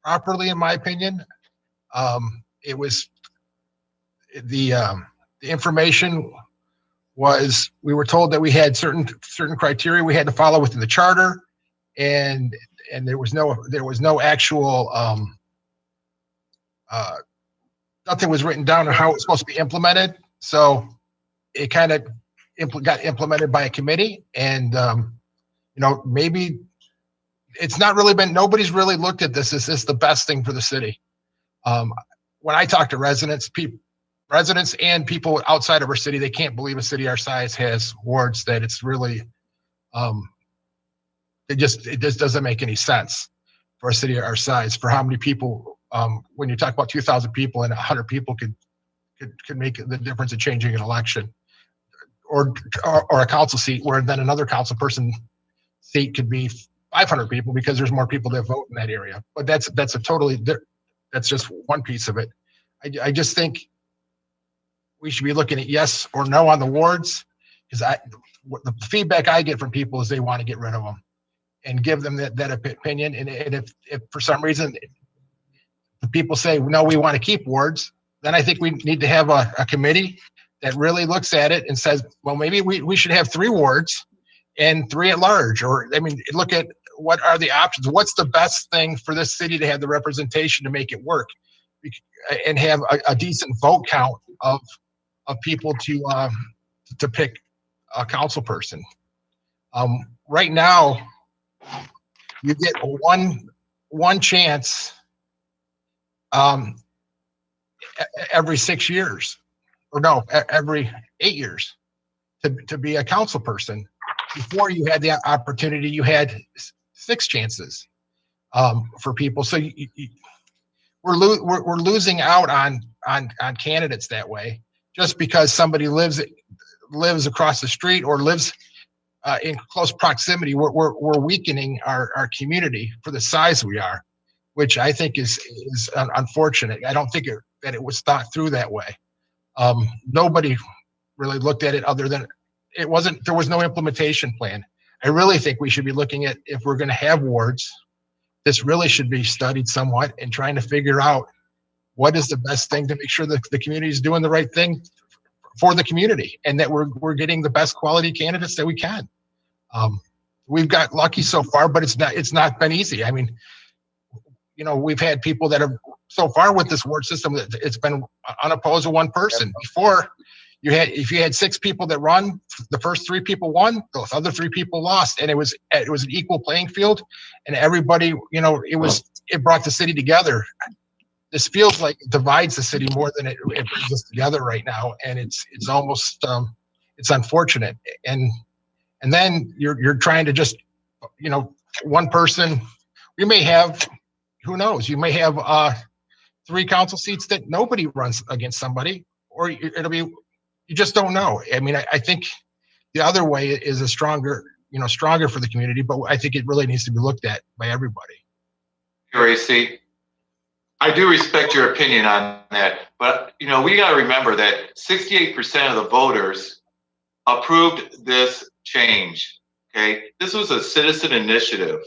properly, in my opinion. It was the information was, we were told that we had certain criteria we had to follow within the charter, and there was no actual nothing was written down on how it was supposed to be implemented. So it kind of got implemented by a committee, and maybe it's not really been, nobody's really looked at this. Is this the best thing for the city? When I talk to residents and people outside of our city, they can't believe a city our size has wards, that it's really, it just doesn't make any sense for a city our size, for how many people, when you talk about 2,000 people and 100 people could make the difference in changing an election, or a council seat, where then another council person seat could be 500 people because there's more people that vote in that area. But that's just one piece of it. I just think we should be looking at yes or no on the wards, because the feedback I get from people is they want to get rid of them and give them that opinion. And if for some reason the people say, no, we want to keep wards, then I think we need to have a committee that really looks at it and says, well, maybe we should have 3 wards and 3 at large. Or, I mean, look at what are the options. What's the best thing for this city to have the representation to make it work, and have a decent vote count of people to pick a council person. Right now, you get one chance every 6 years, or no, every 8 years to be a council person. Before you had the opportunity, you had 6 chances for people. So we're losing out on candidates that way, just because somebody lives across the street or lives in close proximity. We're weakening our community for the size we are, which I think is unfortunate. I don't think that it was thought through that way. Nobody really looked at it, other than there was no implementation plan. I really think we should be looking at, if we're going to have wards, this really should be studied somewhat, and trying to figure out what is the best thing to make sure that the community is doing the right thing for the community, and that we're getting the best quality candidates that we can. We've got lucky so far, but it's not been easy. I mean, we've had people that have, so far with this ward system, it's been unopposed to one person. Before, if you had 6 people that run, the first 3 people won, those other 3 people lost, and it was an equal playing field, and everybody, it brought the city together. This feels like it divides the city more than it brings us together right now, and it's almost it's unfortunate. And then you're trying to just, one person. We may have, who knows? You may have 3 council seats that nobody runs against somebody, or it'll be. You just don't know. I mean, I think the other way is stronger for the community, but I think it really needs to be looked at by everybody. Racy, I do respect your opinion on that, but we got to remember that 68% of the voters approved this change. Okay, this was a citizen initiative.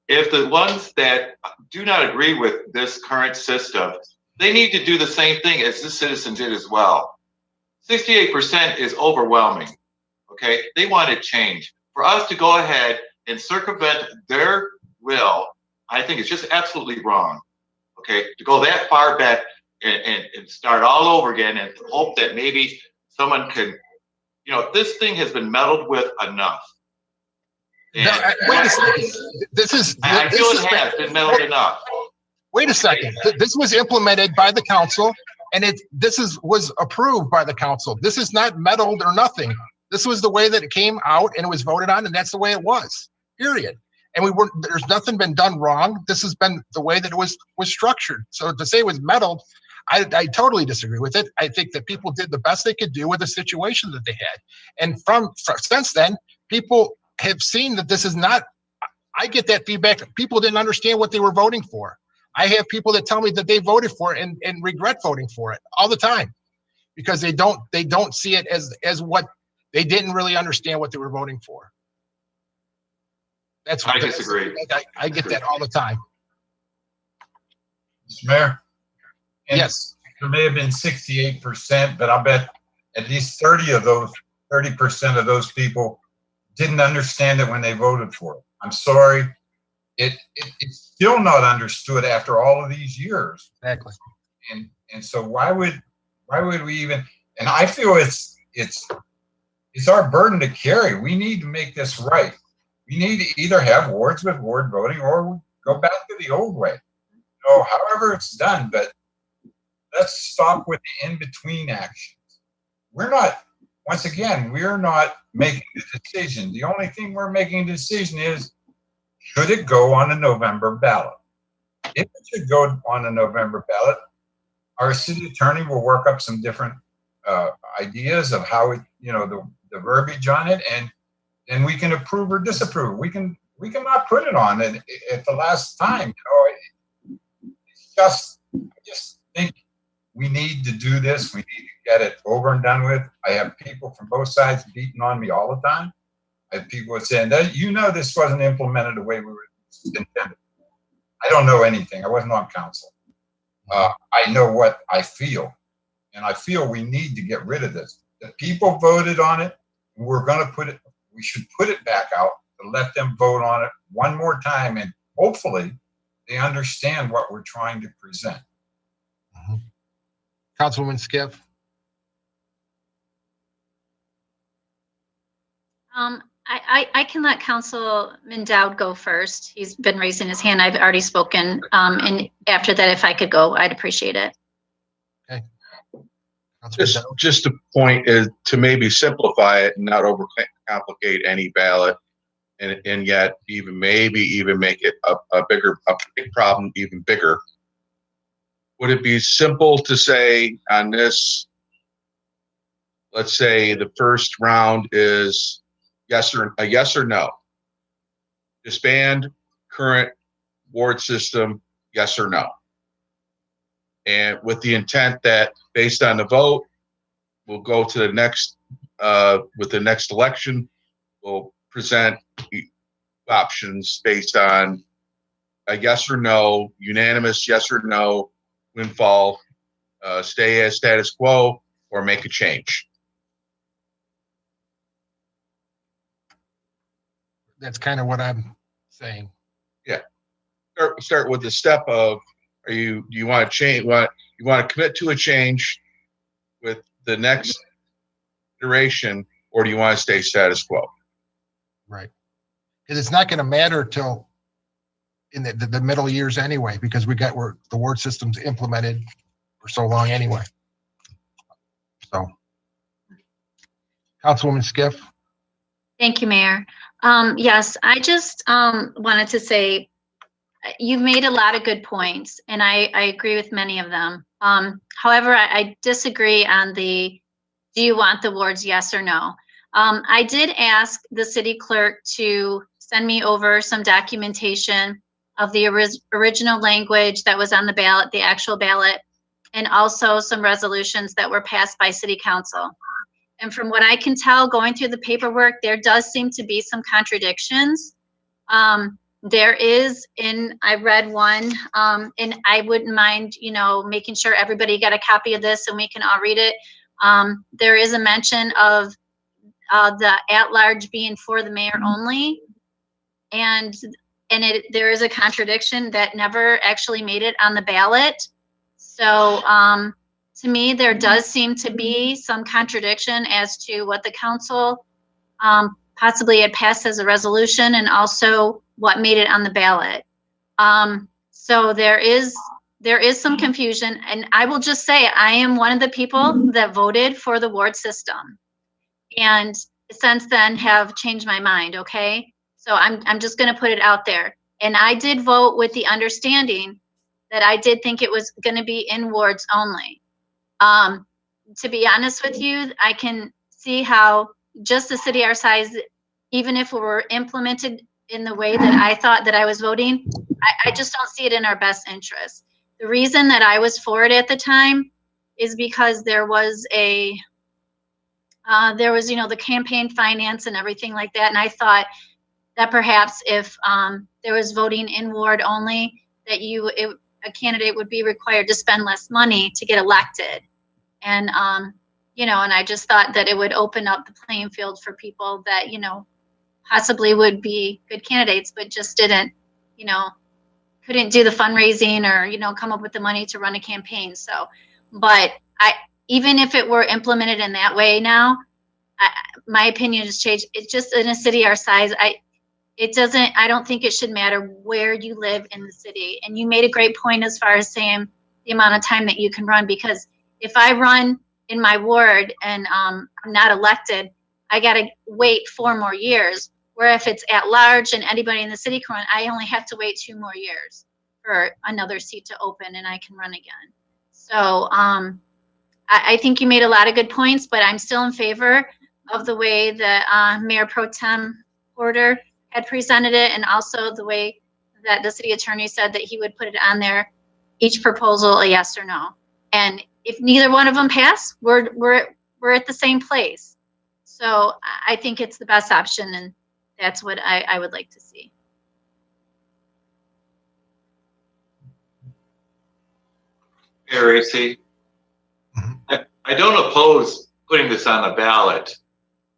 If the ones that do not agree with this current system, they need to do the same thing as this citizen did as well. 68% is overwhelming. Okay, they wanted change. For us to go ahead and circumvent their will, I think it's just absolutely wrong. Okay, to go that far back and start all over again and hope that maybe someone could, this thing has been meddled with enough. No, wait a second. I feel it has been meddled enough. Wait a second. This was implemented by the council, and was approved by the council. This is not meddled or nothing. This was the way that it came out, and it was voted on, and that's the way it was. Period. And there's nothing been done wrong. This has been the way that it was structured. So to say it was meddled, I totally disagree with it. I think that people did the best they could do with the situation that they had. And since then, people have seen that this is not I get that feedback. People didn't understand what they were voting for. I have people that tell me that they voted for it and regret voting for it all the time because they don't see it as what they didn't really understand what they were voting for. I disagree. I get that all the time. Mr. Mayor? And Yes. There may have been 68%, but I bet at least 30% of those people didn't understand it when they voted for it. I'm sorry. It's still not understood after all of these years. Exactly. And so why would we even, and I feel it's our burden to carry. We need to make this right. We need to either have wards with ward voting or go back to the old way. However it's done, but let's stop with the in-between actions. We're not making a decision. The only thing we're making a decision is, should it go on a November ballot? If it should go on a November ballot, our city attorney will work up some different ideas of how it, the verbiage on it, and we can approve or disapprove. We can not put it on at the last time. I just think we need to do this. We need to get it over and done with. I have people from both sides beating on me all the time. I have people saying that, this wasn't implemented the way we were intended. I don't know anything. I wasn't on council. I know what I feel, and I feel we need to get rid of this. The people voted on it. We should put it back out to let them vote on it one more time, and hopefully they understand what we're trying to present. Mm-hmm. Councilwoman Skiff. I can let Councilman Dowd go first. He's been raising his hand. I've already spoken. And after that, if I could go, I'd appreciate it. Okay. Just a point is to maybe simplify it and not overcomplicate any ballot, and yet even make it a big problem even bigger. Would it be simple to say on this, let's say the first round is yes or no? Disband current ward system, yes or no? And with the intent that based on the vote, we'll go to the next, with the next election, we'll present options based on a yes or no, unanimous yes or no, windfall, stay as status quo, or make a change. That's kind of what I'm saying. Yeah. Start with the step of, do you want to change? You want to commit to a change with the next iteration, or do you want to stay status quo? Right. Because it's not going to matter till in the middle years anyway, because the ward system's implemented for so long anyway. So, Councilwoman Skiff. Thank you, Mayor. Yes, I just wanted to say you've made a lot of good points, and I agree with many of them. However, I disagree on do you want the wards, yes or no? I did ask the city clerk to send me over some documentation of the original language that was on the ballot, the actual ballot, and also some resolutions that were passed by city council. And from what I can tell, going through the paperwork, there does seem to be some contradictions. There is, I read one, and I wouldn't mind, making sure everybody got a copy of this and we can all read it. There is a mention of the at-large being for the mayor only. And there is a contradiction that never actually made it on the ballot. So, to me, there does seem to be some contradiction as to what the council possibly had passed as a resolution and also what made it on the ballot. So there is some confusion, and I will just say I am one of the people that voted for the ward system, and since then have changed my mind. Okay, so I'm just going to put it out there, and I did vote with the understanding that I did think it was going to be in wards only. To be honest with you, I can see how just a city our size, even if it were implemented in the way that I thought that I was voting, I just don't see it in our best interest. The reason that I was for it at the time is because there was the campaign finance and everything like that. And I thought that perhaps if there was voting in ward only, that a candidate would be required to spend less money to get elected. And, and I just thought that it would open up the playing field for people that, possibly would be good candidates, but just didn't, couldn't do the fundraising or, come up with the money to run a campaign. So, but even if it were implemented in that way now, my opinion has changed. It's just in a city our size. I don't think it should matter where you live in the city. And you made a great point as far as saying the amount of time that you can run, because if I run in my ward and I'm not elected, I got to wait 4 more years. Where if it's at large and anybody in the city can run, I only have to wait 2 more years for another seat to open and I can run again. So I think you made a lot of good points, but I'm still in favor of the way that Mayor Pro Tem Porter had presented it, and also the way that the city attorney said that he would put it on there, each proposal a yes or no. And if neither one of them pass, we're at the same place. So I think it's the best option, and that's what I would like to see. RAC, I don't oppose putting this on the ballot.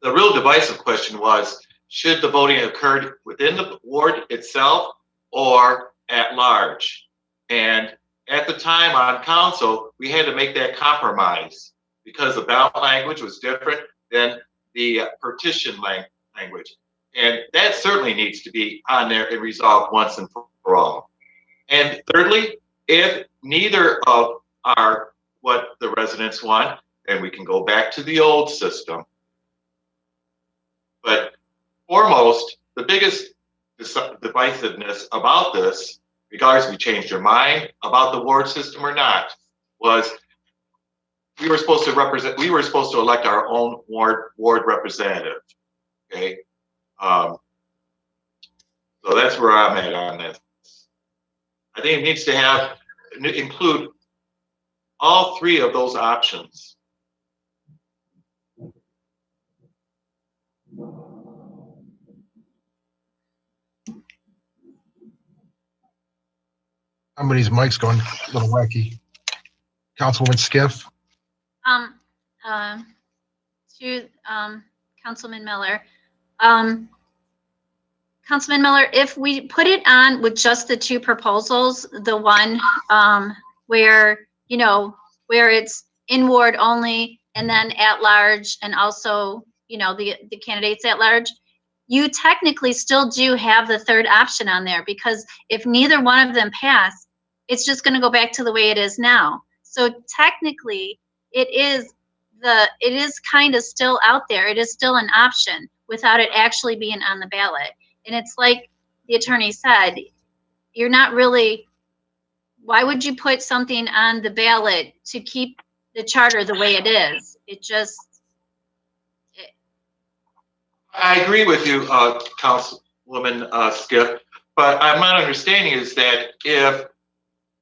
The real divisive question was, should the voting occur within the ward itself or at large? And at the time on council, we had to make that compromise because the ballot language was different than the partition language. And that certainly needs to be on there and resolved once and for all. And thirdly, if neither of are what the residents want, then we can go back to the old system. But foremost, the biggest divisiveness about this, regardless if we changed your mind about the ward system or not, was we were supposed to elect our own ward representative. Okay. So that's where I'm at on this. I think it needs to include all 3 of those options. Somebody's mic's going a little wacky. Councilwoman Skiff? To Councilman Miller. Councilman Miller, if we put it on with just the 2 proposals, the one where it's in ward only and then at large, and also, the candidates at large, you technically still do have the 3rd option on there, because if neither one of them pass, it's just going to go back to the way it is now. So technically, it is kind of still out there. It is still an option without it actually being on the ballot. And it's like the attorney said, you're not really, why would you put something on the ballot to keep the charter the way it is? I agree with you, Councilwoman Skiff, but my understanding is that if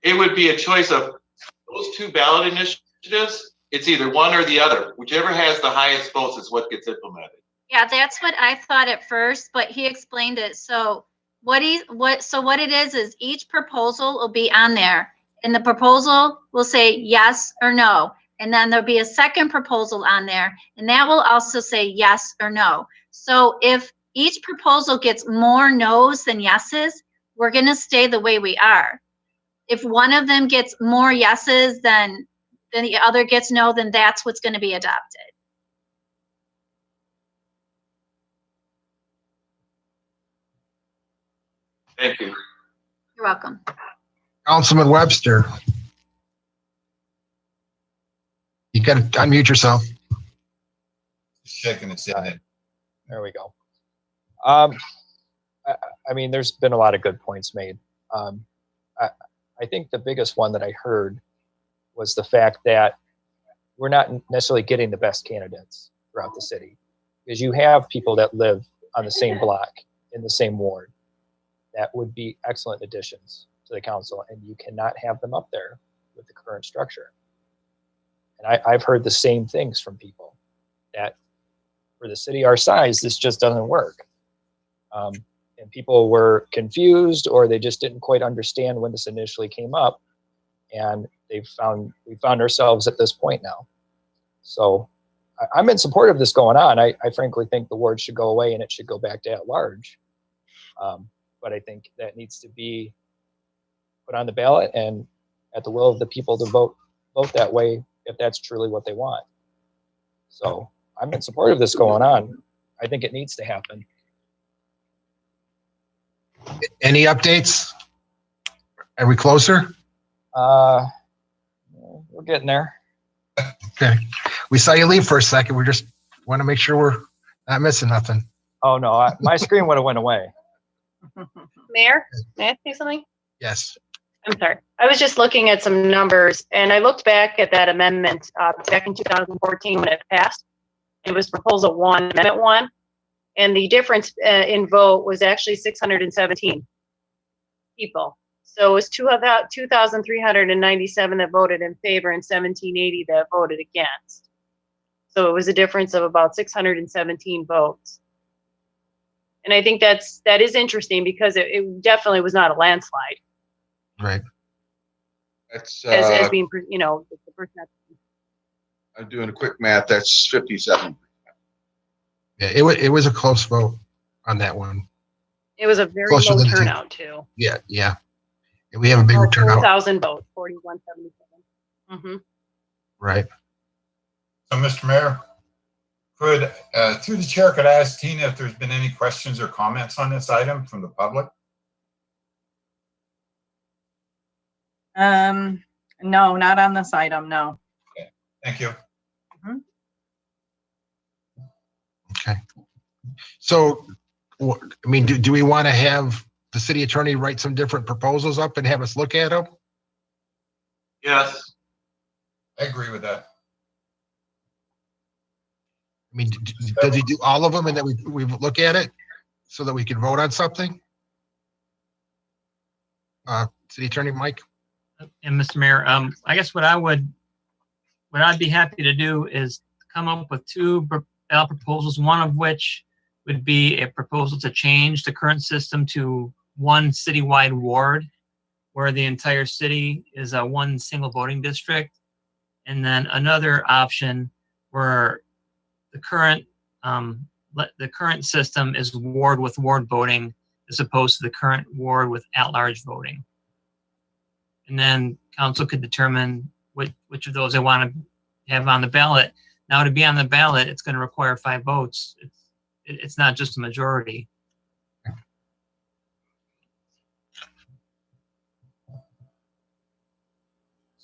it would be a choice of those 2 ballot initiatives, it's either one or the other. Whichever has the highest votes is what gets implemented. Yeah, that's what I thought at first, but he explained it. So what it is each proposal will be on there, and the proposal will say yes or no. And then there'll be a second proposal on there, and that will also say yes or no. So if each proposal gets more no's than yeses, we're going to stay the way we are. If one of them gets more yeses than the other gets no, then that's what's going to be adopted. Thank you. You're welcome. Councilman Webster? You got to unmute yourself. Shaking his head. There we go. I mean, there's been a lot of good points made. I think the biggest one that I heard was the fact that we're not necessarily getting the best candidates throughout the city, because you have people that live on the same block in the same ward. that would be excellent additions to the council, and you cannot have them up there with the current structure. And I've heard the same things from people, that for the city our size, this just doesn't work. And people were confused, or they just didn't quite understand when this initially came up. And we found ourselves at this point now. So I'm in support of this going on. I frankly think the ward should go away and it should go back to at large. But I think that needs to be put on the ballot and at the will of the people to vote that way if that's truly what they want. So I'm in support of this going on. I think it needs to happen. Any updates? Are we closer? We're getting there. Okay. We saw you leave for a second. We just want to make sure we're not missing nothing. Oh no, my screen would have went away. Mayor, may I say something? Yes. I'm sorry. I was just looking at some numbers, and I looked back at that amendment back in 2014 when it passed. It was Proposal 1, Amendment 1, and the difference in vote was actually 617 people. So it was 2,397 that voted in favor and 1,780 that voted against. So it was a difference of about 617 votes. And I think that is interesting because it definitely was not a landslide. Right. That's, As being, the person that's. I'm doing a quick math, that's 57. Yeah, it was a close vote on that one. It was a very Closer low than turnout too. Yeah. And we have a bigger turnout. 4,000 votes, 4,177. Mm-hmm. Right. So, Mr. Mayor, could, through the chair, could I ask Tina if there's been any questions or comments on this item from the public? No, not on this item, no. Okay, thank you. Okay. So, do we want to have the city attorney write some different proposals up and have us look at them? Yes. I agree with that. Does he do all of them and then we look at it so that we can vote on something? City Attorney Mike? And Mr. Mayor, I guess what I'd be happy to do is come up with two ballot proposals, one of which would be a proposal to change the current system to one citywide ward where the entire city is a one single voting district. And then another option where the current system is ward with ward voting as opposed to the current ward with at-large voting. And then council could determine which of those they want to have on the ballot. Now, to be on the ballot, it's going to require 5 votes. It's not just a majority.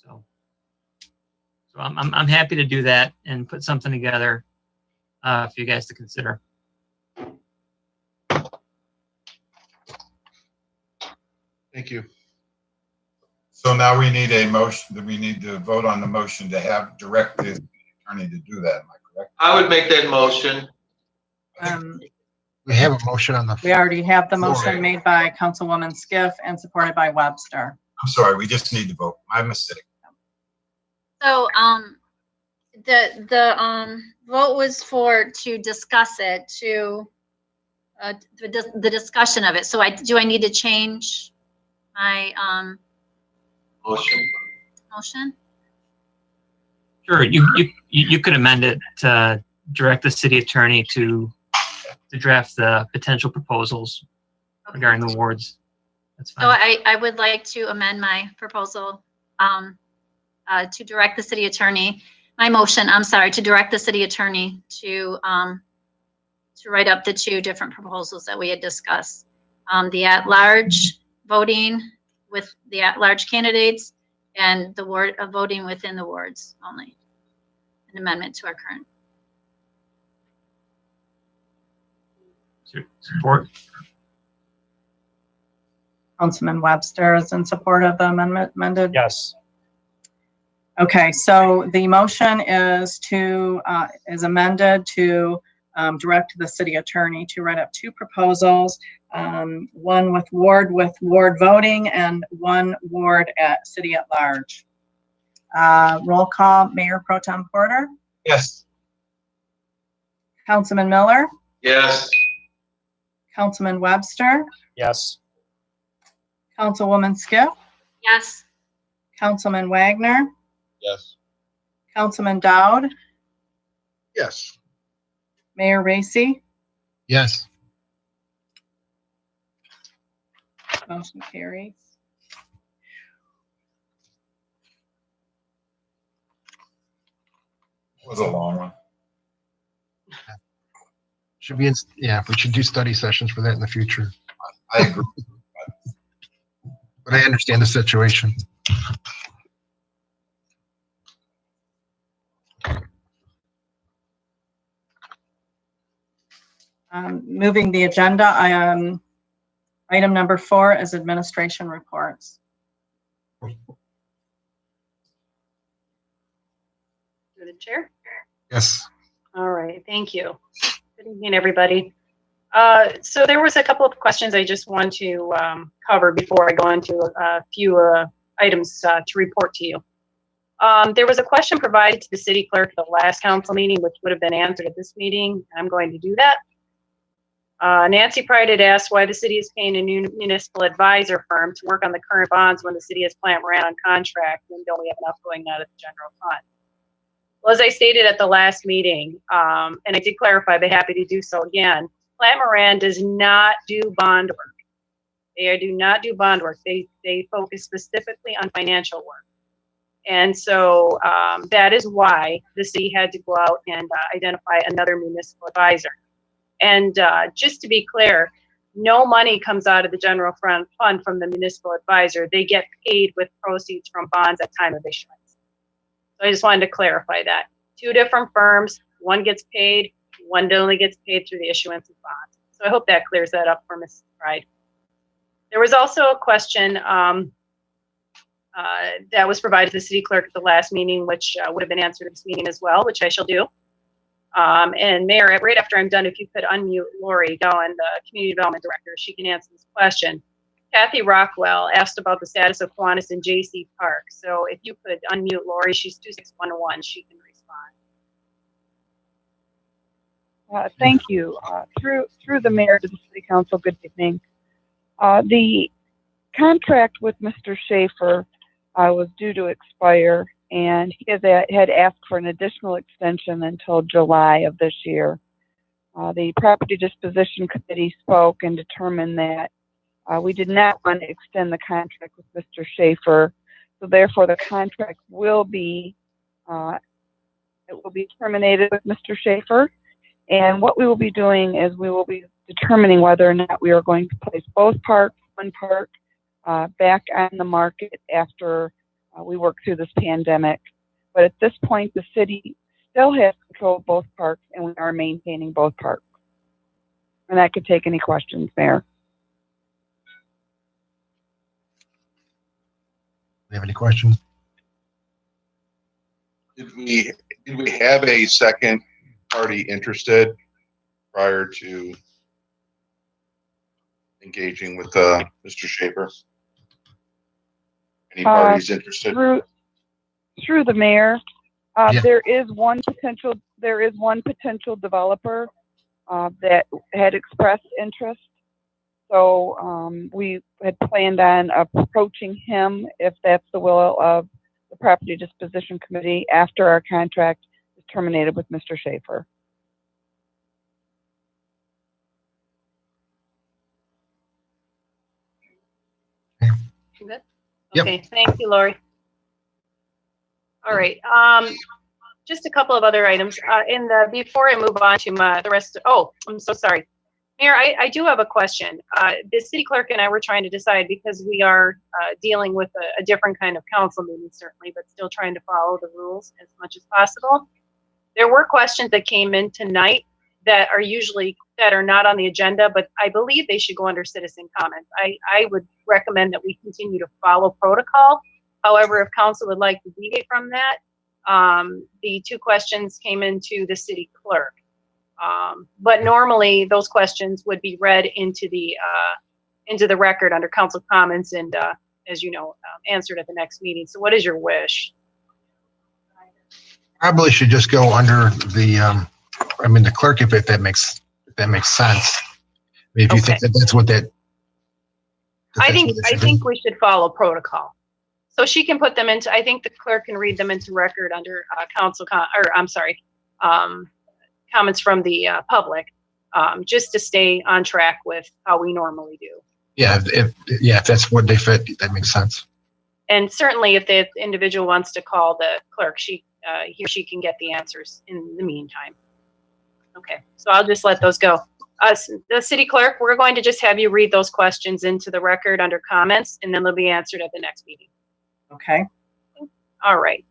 So I'm happy to do that and put something together for you guys to consider. Thank you. So now we need a motion, that we need to vote on the motion to have direct the attorney to do that. Am I correct? I would make that motion. We have a motion on the We already have the Floor. motion made by Councilwoman Skiff and supported by Webster. I'm sorry, we just need to vote. My mistake. So, the vote was to discuss it, the discussion of it. So do I need to change my, motion? Sure, you could amend it to direct the city attorney to draft the potential proposals regarding the wards. That's fine. So I would like to amend my proposal to direct the city attorney, to direct the city attorney to write up the 2 different proposals that we had discussed. The at-large voting with the at-large candidates and the ward of voting within the wards only. An amendment to our current. Support. Councilman Webster is in support of the amended. Yes. Okay, so the motion is amended to direct the city attorney to write up 2 proposals. one with ward voting, and one ward at city at large. Roll call, Mayor Pro Tem Porter, Yes. Councilman Miller, Yes. Councilman Webster, Yes. Councilwoman Skiff, Yes. Councilman Wagner, Yes. Councilman Dowd, Yes. Mayor Racy. Yes. Motion carries. It was a long one. Should be, yeah, we should do study sessions for that in the future. I agree. But I understand the situation. Moving the agenda, item number 4 is administration reports. Through the chair. Yes. All right, thank you. Good evening, everybody. So there was a couple of questions I just want to cover before I go into a few items to report to you. There was a question provided to the city clerk at the last council meeting, which would have been answered at this meeting. I'm going to do that. Nancy Pride had asked why the city is paying a new municipal advisor firm to work on the current bonds when the city has Plant Moran on contract and don't we have enough going out of the general fund. Well, as I stated at the last meeting, and I did clarify, but happy to do so again, Plant Moran does not do bond work. They do not do bond work. They focus specifically on financial work. And so that is why the city had to go out and identify another municipal advisor. And just to be clear, no money comes out of the general fund from the municipal advisor. They get paid with proceeds from bonds at time of issuance. So I just wanted to clarify that. 2 different firms, one gets paid, one only gets paid through the issuance of bonds. So I hope that clears that up for Mrs. Pride. There was also a question that was provided to the city clerk at the last meeting, which would have been answered at this meeting as well, which I shall do. And Mayor, right after I'm done, if you could unmute Lori Gowan, the Community Development Director, she can answer this question. Kathy Rockwell asked about the status of Kiwanis and J.C. Park. So if you could unmute Lori, she's 2611, she can respond. Thank you. Through the mayor to the city council, good evening. The contract with Mr. Schaefer was due to expire, and he had asked for an additional extension until July of this year. The property disposition committee spoke and determined that we did not want to extend the contract with Mr. Schaefer, so therefore the contract will be terminated with Mr. Schaefer. And what we will be doing is we will be determining whether or not we are going to place both parks, one park, back on the market after we work through this pandemic. But at this point, the city still has control of both parks, and we are maintaining both parks. And I could take any questions, Mayor. Do you have any questions? Did we have a second party interested prior to engaging with Mr. Schaefer? Any parties interested? Through the mayor, Yeah. there is one potential developer that had expressed interest. So we had planned on approaching him if that's the will of the property disposition committee after our contract is terminated with Mr. Schaefer. Good? Yep. Okay, thank you, Lori. All right, just a couple of other items. Before I move on to the rest, I'm so sorry. Mayor, I do have a question. The city clerk and I were trying to decide, because we are dealing with a different kind of council meeting, certainly, but still trying to follow the rules as much as possible. There were questions that came in tonight that are not on the agenda, but I believe they should go under citizen comments. I would recommend that we continue to follow protocol. However, if council would like to deviate from that, the 2 questions came into the city clerk. But normally those questions would be read into the record under council comments and, as you know, answered at the next meeting. So what is your wish? Probably should just go under the, the clerk, if that makes sense. If you think that that's what that. I think we should follow protocol. So she can put them into, I think the clerk can read them into record under comments from the public, just to stay on track with how we normally do. Yeah, if that's what they fit, that makes sense. And certainly if the individual wants to call the clerk, he or she can get the answers in the meantime. Okay, so I'll just let those go. The city clerk, we're going to just have you read those questions into the record under comments, and then they'll be answered at the next meeting. Okay. All right.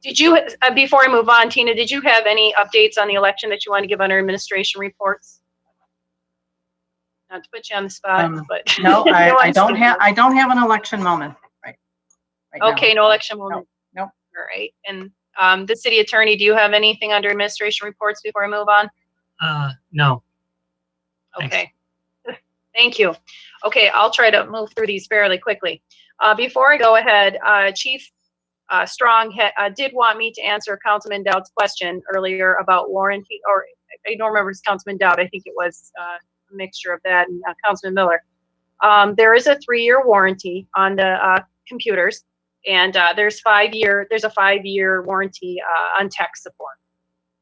Did you, before I move on, Tina, did you have any updates on the election that you want to give under administration reports? Not to put you on the spot, but no, I don't have an election moment. Right okay, now. No election moment. Nope. All right. And the city attorney, do you have anything under administration reports before I move on? No. Okay. Thank you. Okay, I'll try to move through these fairly quickly. Before I go ahead, Chief Strong did want me to answer Councilman Dowd's question earlier about warranty, or I don't remember if it's Councilman Dowd. I think it was a mixture of that and Councilman Miller. There is a 3-year warranty on the computers, and there's a 5-year warranty on tech support.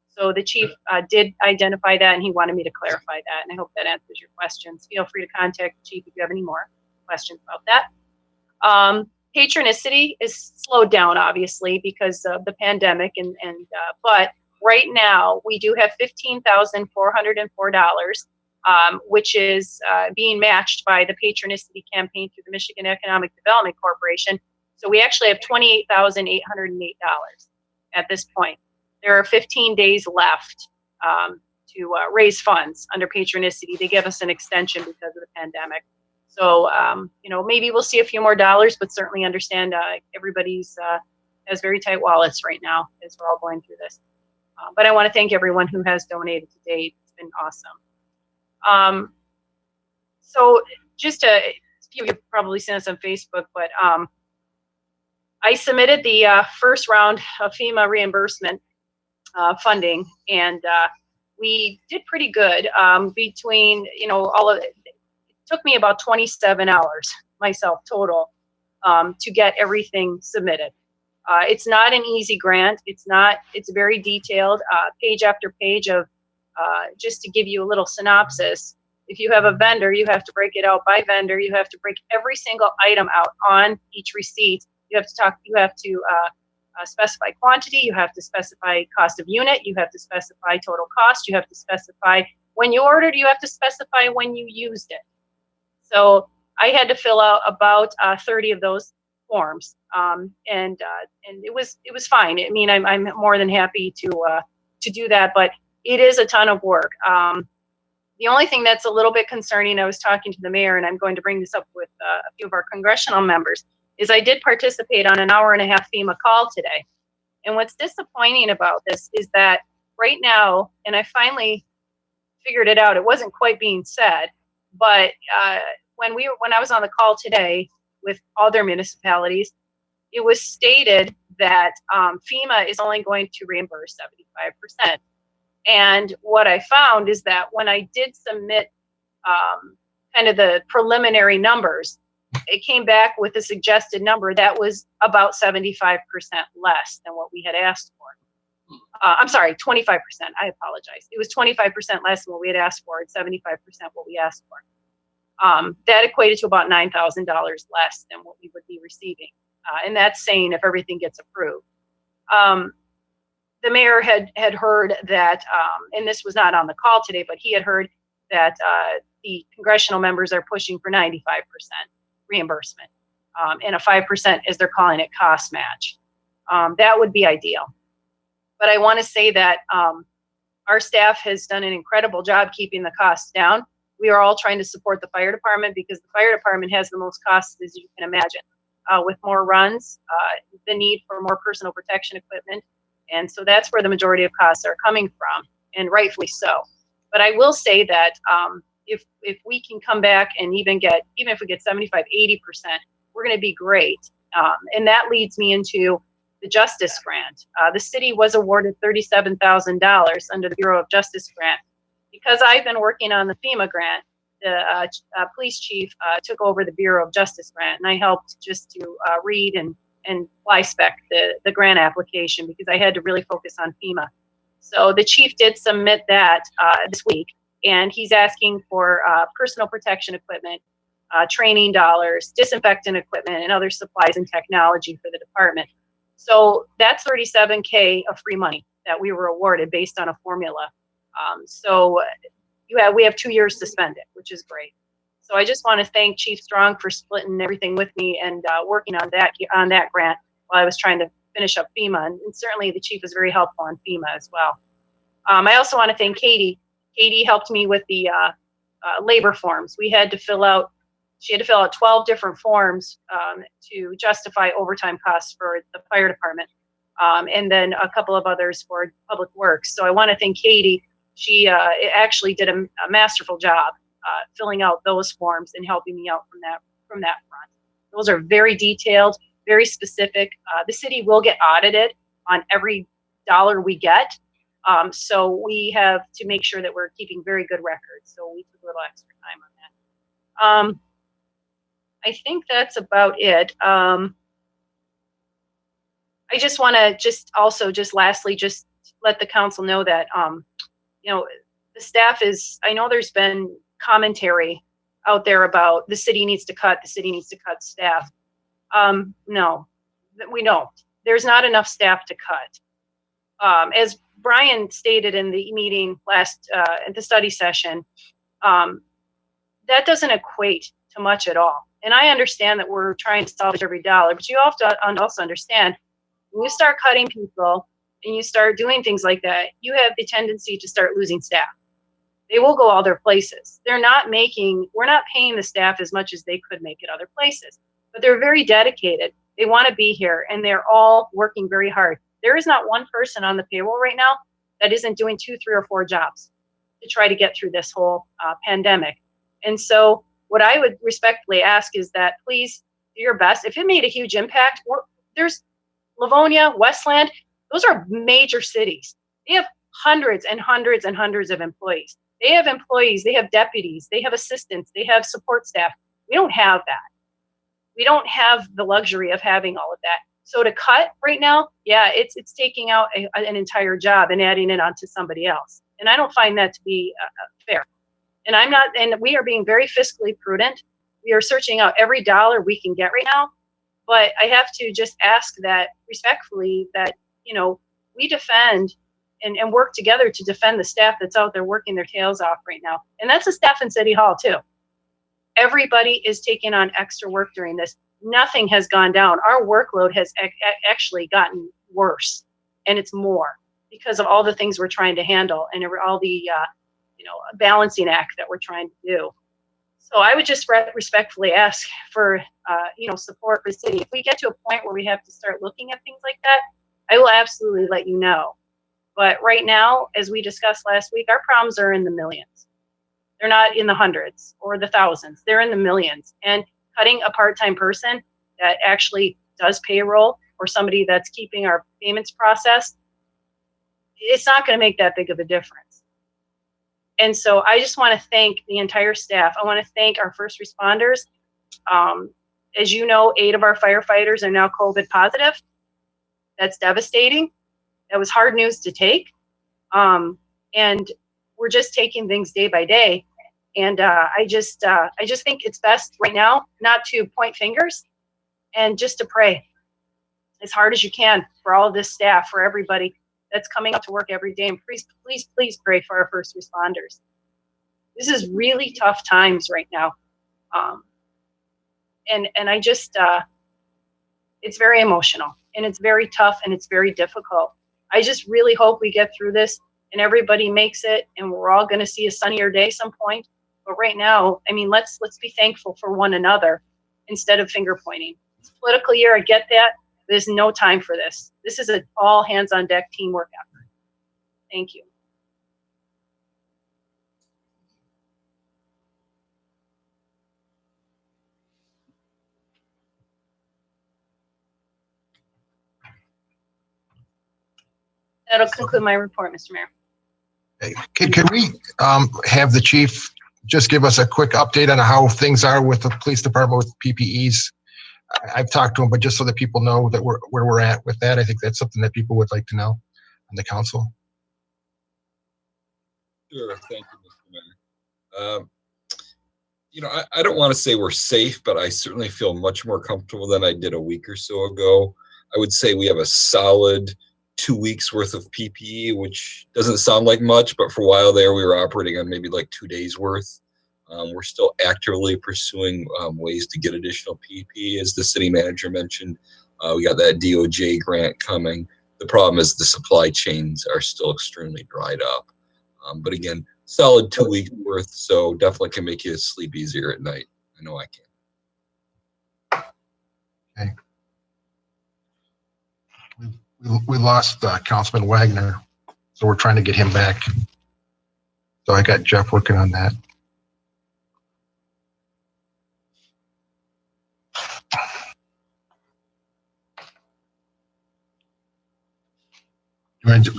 So the chief did identify that, and he wanted me to clarify that, and I hope that answers your questions. Feel free to contact the chief if you have any more questions about that. Patronicity is slowed down, obviously, because of the pandemic, but right now we do have $15,404, which is being matched by the Patronicity campaign through the Michigan Economic Development Corporation. So we actually have $28,808 at this point. There are 15 days left to raise funds under Patronicity. They give us an extension because of the pandemic. So, maybe we'll see a few more dollars, but certainly understand everybody's has very tight wallets right now as we're all going through this. But I want to thank everyone who has donated to date. It's been awesome. So just you've probably seen this on Facebook, but I submitted the first round of FEMA reimbursement funding, and we did pretty good between, all of it. It took me about 27 hours myself total to get everything submitted. It's not an easy grant. It's very detailed, page after page of, just to give you a little synopsis. If you have a vendor, you have to break it out by vendor. You have to break every single item out on each receipt. You have to specify quantity. You have to specify cost of unit. You have to specify total cost. You have to specify when you ordered. You have to specify when you used it. So I had to fill out about 30 of those forms, and it was fine. I mean, I'm more than happy to do that, but it is a ton of work. The only thing that's a little bit concerning, I was talking to the mayor, and I'm going to bring this up with a few of our congressional members, is I did participate on an 1.5-hour FEMA call today. And what's disappointing about this is that right now, and I finally figured it out, it wasn't quite being said, but when I was on the call today with other municipalities, it was stated that FEMA is only going to reimburse 75%. And what I found is that when I did submit kind of the preliminary numbers, it came back with a suggested number that was about 75% less than what we had asked for. I'm sorry, 25%. I apologize. It was 25% less than what we had asked for and 75% what we asked for. That equated to about $9,000 less than what we would be receiving. And that's saying if everything gets approved. The mayor had heard that, and this was not on the call today, but he had heard that the congressional members are pushing for 95% reimbursement and a 5%, as they're calling it, cost match. That would be ideal. But I want to say that our staff has done an incredible job keeping the costs down. We are all trying to support the fire department because the fire department has the most costs, as you can imagine, with more runs, the need for more personal protection equipment. And so that's where the majority of costs are coming from. and rightfully so. But I will say that if we can come back and even if we get 75, 80%, we're going to be great. And that leads me into the Justice Grant. The city was awarded $37,000 under the Bureau of Justice Grant. Because I've been working on the FEMA grant, the police chief took over the Bureau of Justice Grant, and I helped just to read and fly spec the grant application because I had to really focus on FEMA. So the chief did submit that this week, and he's asking for personal protection equipment, training dollars, disinfectant equipment, and other supplies and technology for the department. So that's $37K of free money that we were awarded based on a formula. So we have 2 years to spend it, which is great. So I just want to thank Chief Strong for splitting everything with me and working on that grant while I was trying to finish up FEMA. And certainly the chief was very helpful on FEMA as well. I also want to thank Katie. Katie helped me with the labor forms. She had to fill out 12 different forms to justify overtime costs for the fire department, and then a couple of others for public works. So I want to thank Katie. She actually did a masterful job filling out those forms and helping me out from that front. Those are very detailed, very specific. The city will get audited on every dollar we get. So we have to make sure that we're keeping very good records. So we took a little extra time on that. I think that's about it. I just want to lastly let the council know that, the staff I know there's been commentary out there about the city needs to cut staff. No, we don't. There's not enough staff to cut. As Brian stated in the meeting last, at the study session, that doesn't equate to much at all. And I understand that we're trying to salvage every dollar, but you have to also understand when you start cutting people and you start doing things like that, you have the tendency to start losing staff. They will go other places. We're not paying the staff as much as they could make at other places, but they're very dedicated. They want to be here and they're all working very hard. There is not one person on the payroll right now that isn't doing 2, 3, or 4 jobs to try to get through this whole pandemic. And so what I would respectfully ask is that please do your best. If it made a huge impact, there's Livonia, Westland, those are major cities. They have hundreds and hundreds and hundreds of employees. They have employees, they have deputies, they have assistants, they have support staff. We don't have that. We don't have the luxury of having all of that. So to cut right now, yeah, it's taking out an entire job and adding it onto somebody else. And I don't find that to be fair. And we are being very fiscally prudent. We are searching out every dollar we can get right now. But I have to just ask that respectfully that, we defend and work together to defend the staff that's out there working their tails off right now. And that's the staff in City Hall too. Everybody is taking on extra work during this. Nothing has gone down. Our workload has actually gotten worse, and it's more because of all the things we're trying to handle and all the balancing act that we're trying to do. So I would just respectfully ask for support for the city. If we get to a point where we have to start looking at things like that, I will absolutely let you know. But right now, as we discussed last week, our problems are in the millions. They're not in the hundreds or the thousands. They're in the millions. And cutting a part-time person that actually does payroll or somebody that's keeping our payments processed, it's not going to make that big of a difference. And so I just want to thank the entire staff. I want to thank our first responders. As you know, 8 of our firefighters are now COVID positive. That's devastating. That was hard news to take. And we're just taking things day by day. And I just think it's best right now not to point fingers and just to pray as hard as you can for all of this staff, for everybody that's coming out to work every day. And please, please, please pray for our first responders. This is really tough times right now. And I just, it's very emotional and it's very tough and it's very difficult. I just really hope we get through this and everybody makes it and we're all going to see a sunnier day some point. But right now, I mean, let's be thankful for one another instead of finger pointing. It's a political year, I get that. There's no time for this. This is an all hands on deck teamwork effort. Thank you. That'll conclude my report, Mr. Mayor. Can we have the chief just give us a quick update on how things are with the police department with PPEs? I've talked to him, but just so that people know that where we're at with that, I think that's something that people would like to know on the council. Sure, thank you, Mr. Mayor. I don't want to say we're safe, but I certainly feel much more comfortable than I did a week or so ago. I would say we have a solid 2 weeks worth of PPE, which doesn't sound like much, but for a while there, we were operating on maybe like 2 days worth. We're still actively pursuing ways to get additional PPE. As the city manager mentioned, we got that DOJ grant coming. The problem is the supply chains are still extremely dried up. But again, solid 2 weeks worth, so definitely can make you sleep easier at night. I know I can. Okay. We lost Councilman Wagner, so we're trying to get him back. So I got Jeff working on that.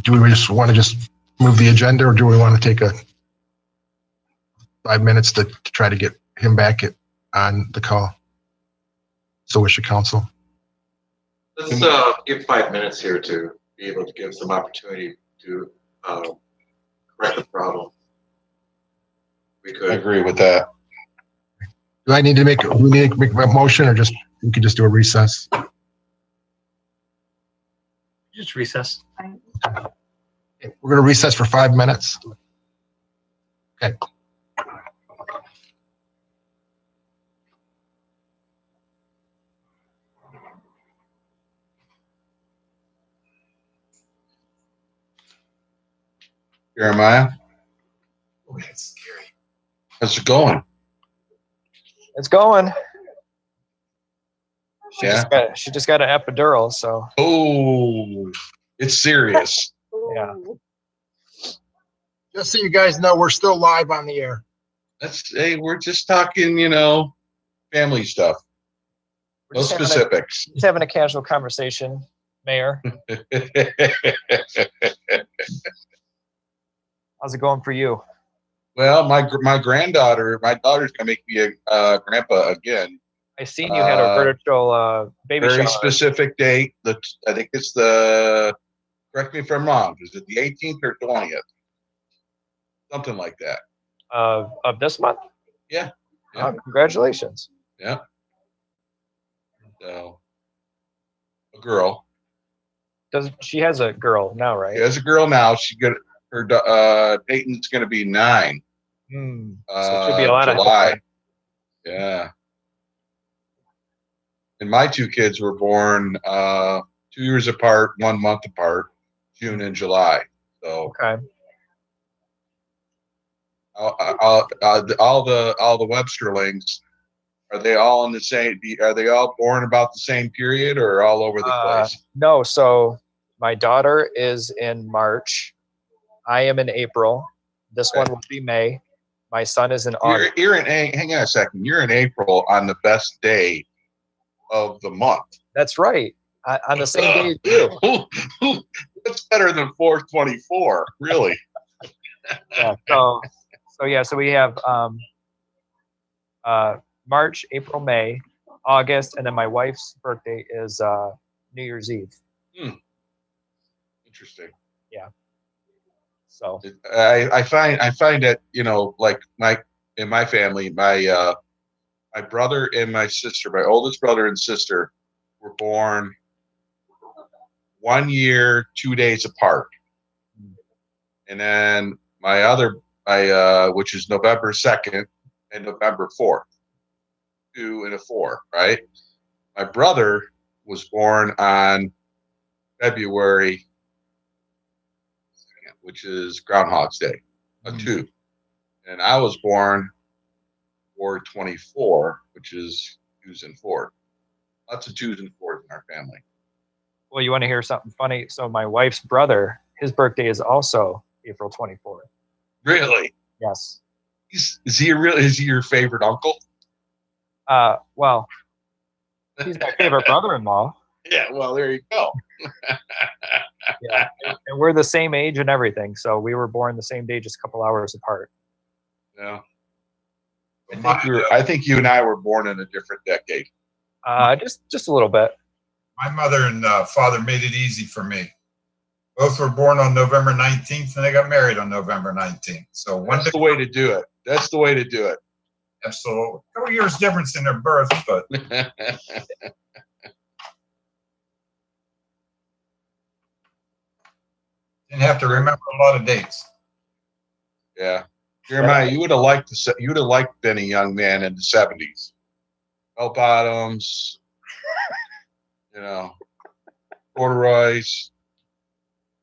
Do we just want to just move the agenda, or do we want to take a 5 minutes to try to get him back on the call? So wish the council. Let's give 5 minutes here to be able to give some opportunity to correct the problem. We could. I agree with that. Do I need to make a motion, or just we could just do a recess? Just recess. We're going to recess for 5 minutes. Okay. Jeremiah, Oh, that's scary. how's it going? It's going. Yeah. She just got an epidural, so Oh, it's serious. yeah. Just so you guys know, we're still live on the air. Hey, we're just talking, family stuff. We're No just specifics. Just having a casual conversation, Mayor. How's it going for you? Well, my daughter's gonna make me a grandpa again. I seen you had a virtual baby Very shower. specific date. I think it's correct me if I'm wrong, is it the 18th or 20th? Something like that. Of this month? Yeah. Congratulations. Yeah. So, a girl. She has a girl now, right? She has a girl now. Her Peyton's going to be 9. So it should be a lot July. of Yeah. And my 2 kids were born 2 years apart, 1 month apart, June and July. So okay. all the Websterlings, are they all in the same? Are they all born about the same period, or all over the place? No. So my daughter is in March. I am in April. This one will be May. My son is in August. Hang on a second. You're in April on the best day of the month. That's right. On the same day too. That's better than 4/24, really. Yeah. So we have March, April, May, August, and then my wife's birthday is New Year's Eve. Interesting. Yeah. So I find that, like in my family, my brother and my sister, my oldest brother and sister, were born 1 year, 2 days apart. And then which is November 2nd and November 4th, 2 and a 4, right? My brother was born on February 2nd, which is Groundhog's Day, a 2. And I was born 4/24, which is 2s and 4. Lots of 2s and 4s in our family. well, you want to hear something funny? So my wife's brother, his birthday is also April 24th. Really? Yes. Is he your favorite uncle? Well, he's my favorite brother-in-law. Yeah, well, there you go. Yeah, and we're the same age and everything, so we were born the same day, just a couple hours apart. Yeah. I think you and I were born in a different decade. Just a little bit. My mother and father made it easy for me. Both were born on November 19th, and they got married on November 19th. So That's the way to do it. That's the way to do it. Absolutely. A couple years difference in their birth, but didn't have to remember a lot of dates. Yeah. Jeremiah, you would have liked being a young man in the 70s. Bell bottoms, corduroys.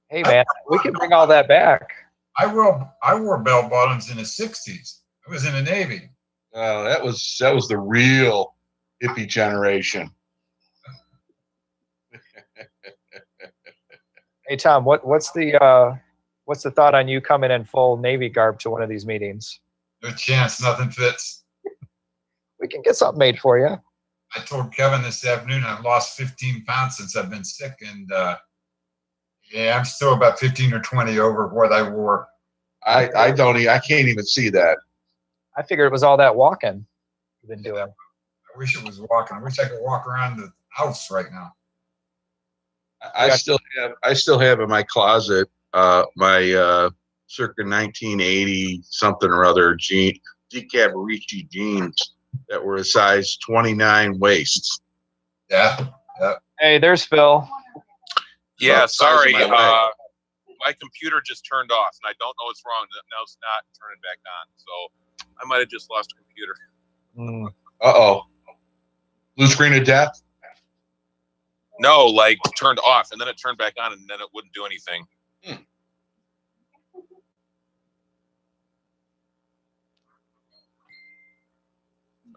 Hey man, we can bring all that back. I wore bell bottoms in the 60s. I was in the Navy. That was the real hippie generation. Hey Tom, what's the thought on you coming in full Navy garb to one of these meetings? No chance, nothing fits. We can get something made for you. I told Kevin this afternoon I've lost 15 pounds since I've been sick, and yeah, I'm still about 15 or 20 over what I wore. I can't even see that. I figured it was all that walking you've been doing. I wish it was walking. I wish I could walk around the house right now. I still have in my closet my circa 1980 something or other DeCavarici jeans that were a size 29 waists. Yeah. Hey, there's Phil. Yeah, Well, sorry. size of my leg. My computer just turned off, and I don't know what's wrong. Now it's not turning back on, so I might have just lost a computer. Uh-oh. Blue screen of death? No, like turned off, and then it turned back on, and then it wouldn't do anything.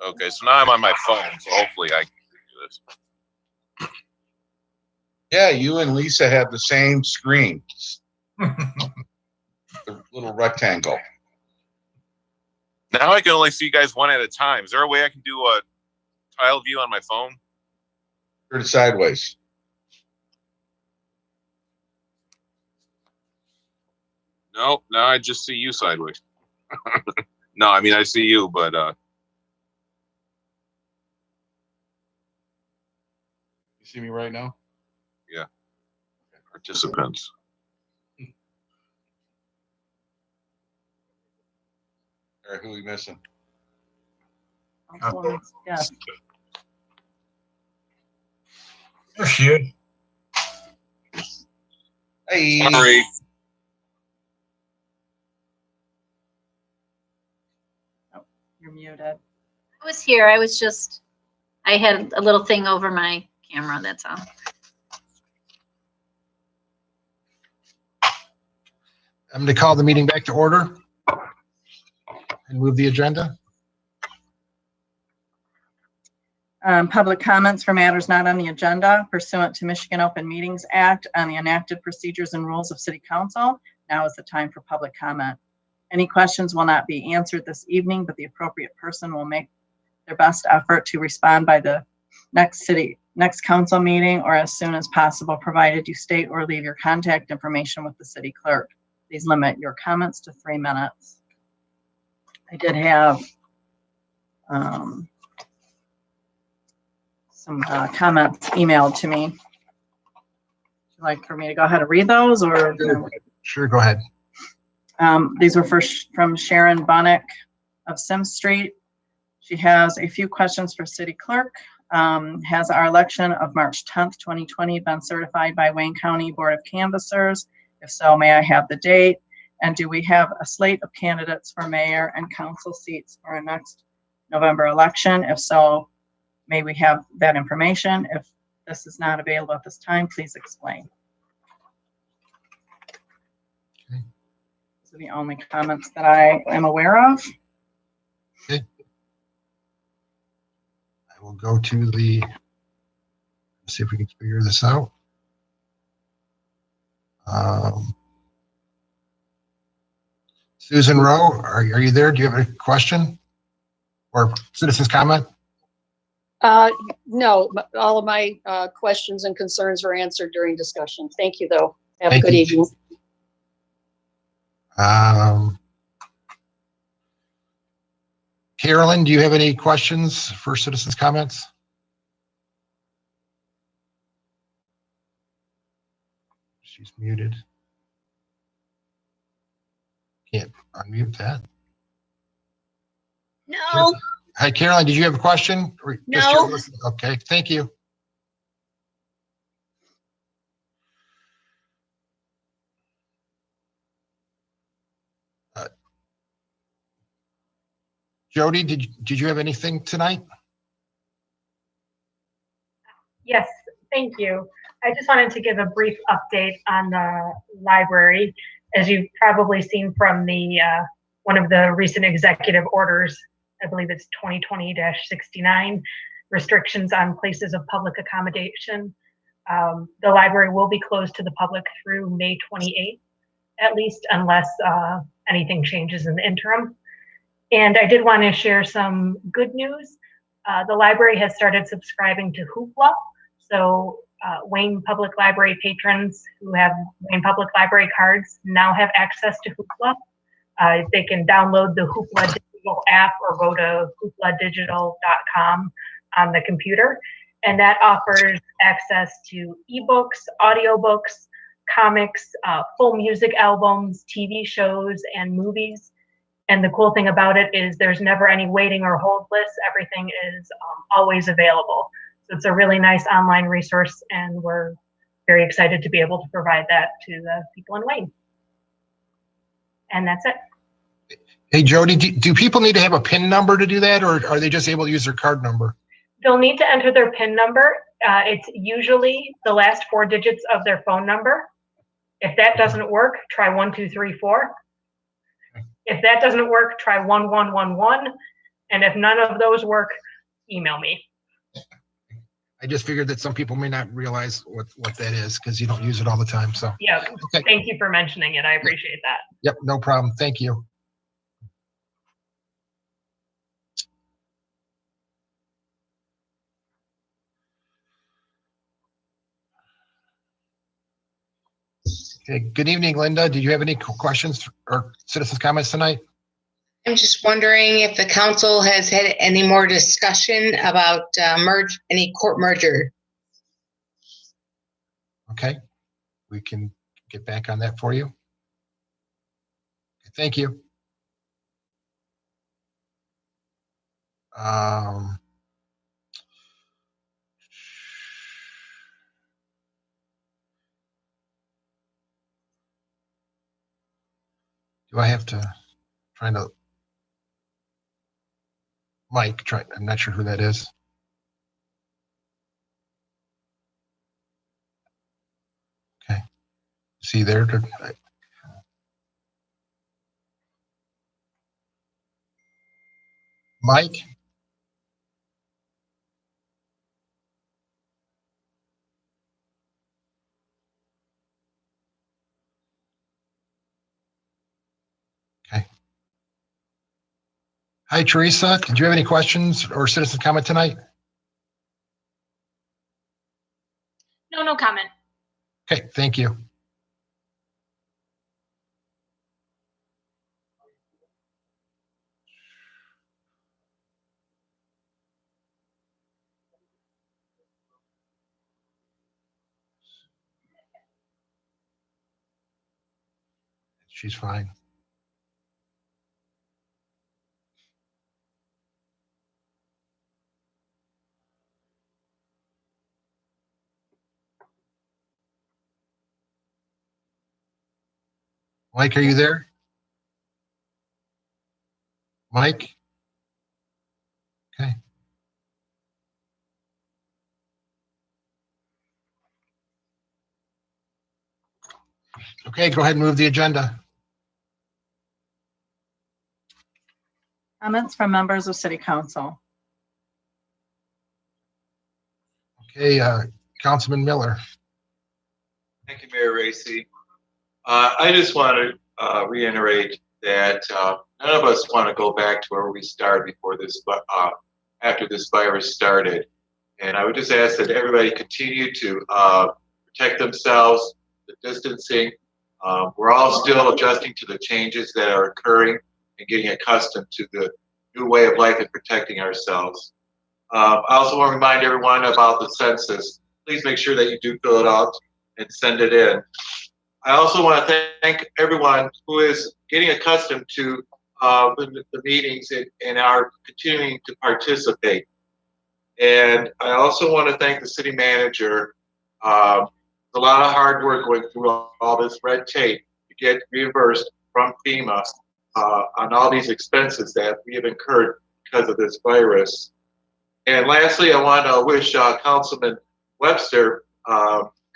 Okay, so now I'm on my phone, so hopefully I can do this. Yeah, you and Lisa have the same screen. The little rectangle. Now I can only see you guys one at a time. Is there a way I can do a tile view on my phone? Turn it sideways. No, now I just see you sideways. No, I mean I see you, but You see me right now? yeah. Participants. All right, who are we missing? Yeah. There she is. Hey. Sorry. You're muted. I was here. I had a little thing over my camera, that's all. I'm going to call the meeting back to order and move the agenda. Public comments for matters not on the agenda pursuant to Michigan Open Meetings Act on the enacted procedures and rules of City Council. Now is the time for public comment. Any questions will not be answered this evening, but the appropriate person will make their best effort to respond by the next council meeting or as soon as possible, provided you state or leave your contact information with the city clerk. Please limit your comments to 3 minutes. I did have some comments emailed to me. Would you like for me to go ahead and read those, or? Sure, go ahead. These were from Sharon Bonnick of Sim Street. She has a few questions for City Clerk. Has our election of March 10th, 2020 been certified by Wayne County Board of Canvassers? If so, may I have the date? And do we have a slate of candidates for mayor and council seats for our next November election? If so, may we have that information? If this is not available at this time, please explain. Okay. These are the only comments that I am aware of. Okay. I will go to the, see if we can figure this out. Susan Rowe, are you there? Do you have a question or citizen's comment? No, all of my questions and concerns were answered during discussion. Thank you, though. Have a Thank good you. evening. Carolyn, do you have any questions for citizens' comments? She's muted. Can't unmute that. No. Hi, Carolyn, did you have a question? Or just No. listening? Okay, thank you. Jody, did you have anything tonight? Yes, thank you. I just wanted to give a brief update on the library. As you've probably seen from the one of the recent executive orders, I believe it's 2020-69, restrictions on places of public accommodation. The library will be closed to the public through May 28th, at least, unless anything changes in the interim. And I did want to share some good news. The library has started subscribing to Hoopla. So Wayne Public Library patrons who have Wayne Public Library cards now have access to Hoopla. They can download the Hoopla digital app or go to hoopladigital.com on the computer. And that offers access to ebooks, audiobooks, comics, full music albums, TV shows, and movies. And the cool thing about it is there's never any waiting or hold lists. Everything is always available. So it's a really nice online resource, and we're very excited to be able to provide that to the people in Wayne. And that's it. Hey, Jody, do people need to have a PIN number to do that, or are they just able to use their card number? They'll need to enter their PIN number. It's usually the last 4 digits of their phone number. If that doesn't work, try 1234. If that doesn't work, try 1111. And if none of those work, email me. I just figured that some people may not realize what that is because you don't use it all the time. So Yeah, okay. Thank you for mentioning it. I appreciate that. Yep, no problem. Thank you. Okay, good evening, Linda. Did you have any questions or citizens' comments tonight? I'm just wondering if the council has had any more discussion about any court merger. Okay, we can get back on that for you. Thank you. Do I have to try to Mike? I'm not sure who that is. Okay, see there. Mike. Okay. Hi, Teresa. Did you have any questions or citizen comment tonight? No comment. Okay, thank you. She's fine. Mike, are you there? Mike? Okay. Okay, go ahead and move the agenda. Comments from members of City Council. Okay, Councilman Miller. Thank you, Mayor Racy. I just want to reiterate that none of us want to go back to where we started before this after this virus started. And I would just ask that everybody continue to protect themselves, the distancing. We're all still adjusting to the changes that are occurring and getting accustomed to the new way of life and protecting ourselves. I also want to remind everyone about the census. Please make sure that you do fill it out and send it in. I also want to thank everyone who is getting accustomed to the meetings and are continuing to participate. And I also want to thank the city manager. A lot of hard work going through all this red tape to get reimbursed from FEMA on all these expenses that we have incurred because of this virus. And lastly, I want to wish Councilman Webster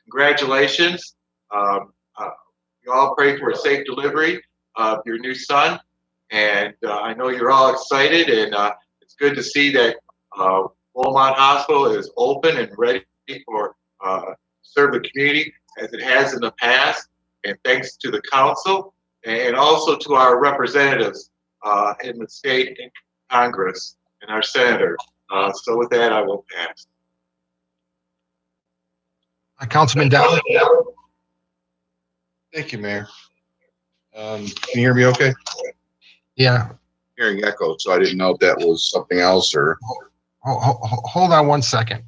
congratulations. We all pray for a safe delivery of your new son. And I know you're all excited, and it's good to see that Beaumont Hospital is open and ready for serve the community as it has in the past. And thanks to the council and also to our representatives in the state and Congress and our senator. So with that, I will pass. Councilman Dowd. Thank you, Mayor. Can you hear me okay? Yeah. Hearing echo, so I didn't know if that was something else or. Hold on 1 second.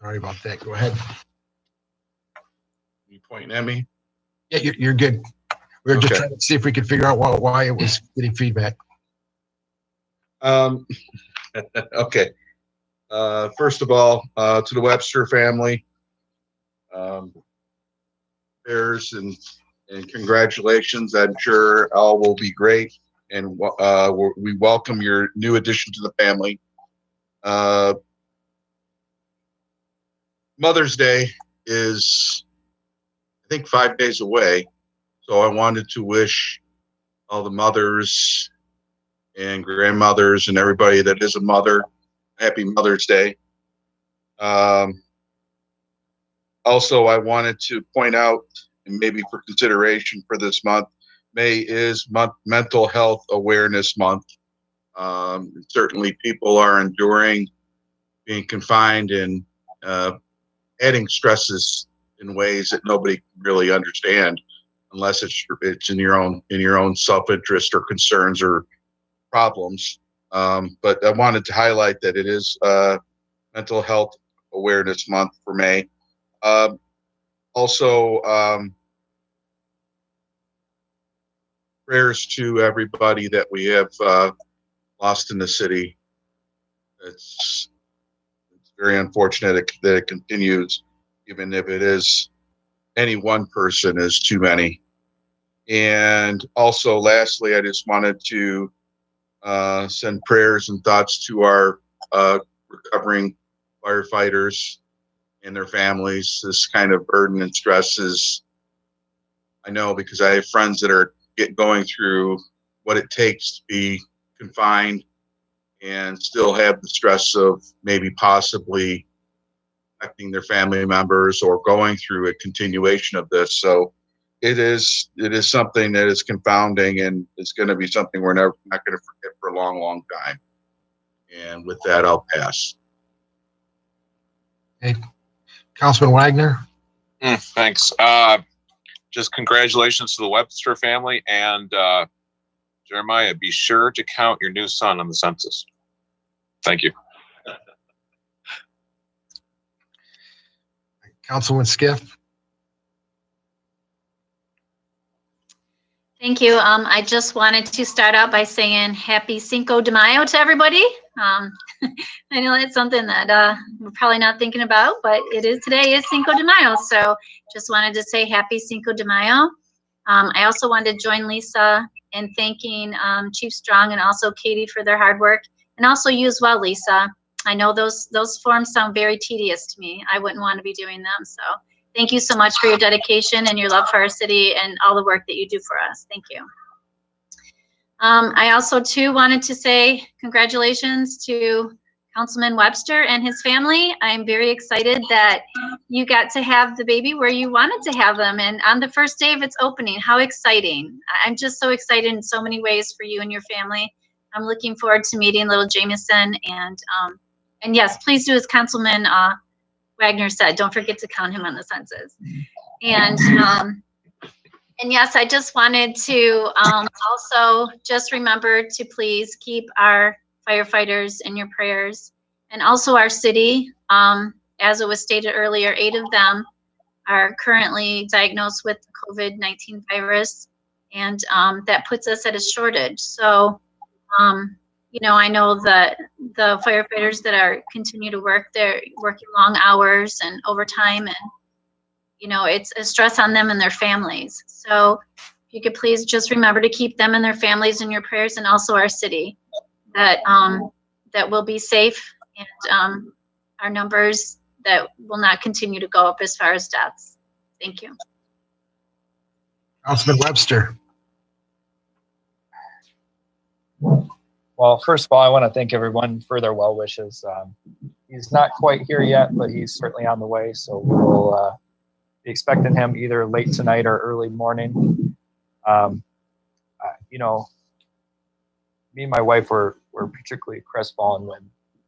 Sorry about that. Go ahead. You pointing at me? Yeah, you're good. We were just trying to see if we could figure out why it was getting feedback. Okay. First of all, to the Webster family, prayers and congratulations. I'm sure all will be great, and we welcome your new addition to the family. Mother's Day is, I think, 5 days away. So I wanted to wish all the mothers and grandmothers and everybody that is a mother, happy Mother's Day. Also, I wanted to point out, and maybe for consideration for this month, May is Mental Health Awareness Month. Certainly people are enduring being confined and adding stresses in ways that nobody can really understand unless it's in your own self-interest or concerns or problems. But I wanted to highlight that it is Mental Health Awareness Month for May. Also, prayers to everybody that we have lost in the city. It's very unfortunate that it continues, even if it is any one person is too many. And also, lastly, I just wanted to send prayers and thoughts to our recovering firefighters and their families. This kind of burden and stress is, I know because I have friends that are going through what it takes to be confined and still have the stress of maybe possibly affecting their family members or going through a continuation of this. So it is something that is confounding, and it's going to be something we're not going to forget for a long, long time. And with that, I'll pass. Okay. Councilman Wagner. Thanks. Just congratulations to the Webster family, and Jeremiah, be sure to count your new son on the census. Thank you. Councilman Skiff. Thank you. I just wanted to start out by saying happy Cinco de Mayo to everybody. I know it's something that we're probably not thinking about, but today is Cinco de Mayo. So just wanted to say happy Cinco de Mayo. I also wanted to join Lisa in thanking Chief Strong and also Katie for their hard work, and also you as well, Lisa. I know those forms sound very tedious to me. I wouldn't want to be doing them. So thank you so much for your dedication and your love for our city and all the work that you do for us. Thank you. I also too wanted to say congratulations to Councilman Webster and his family. I'm very excited that you got to have the baby where you wanted to have them, and on the first day of its opening. How exciting. I'm just so excited in so many ways for you and your family. I'm looking forward to meeting little Jameson, and yes, please do as Councilman Wagner said, don't forget to count him on the census. And yes, I just wanted to also just remember to please keep our firefighters in your prayers, and also our city. As it was stated earlier, 8 of them are currently diagnosed with the COVID-19 virus, and that puts us at a shortage. So, you know, I know that the firefighters that are continue to work, they're working long hours and overtime, and you know, it's a stress on them and their families. So if you could please just remember to keep them and their families in your prayers, and also our city, that that will be safe, and our numbers that will not continue to go up as far as deaths. Thank you. Councilman Webster. Well, first of all, I want to thank everyone for their well wishes. He's not quite here yet, but he's certainly on the way. So we'll be expecting him either late tonight or early morning. You know, me and my wife were particularly crestfallen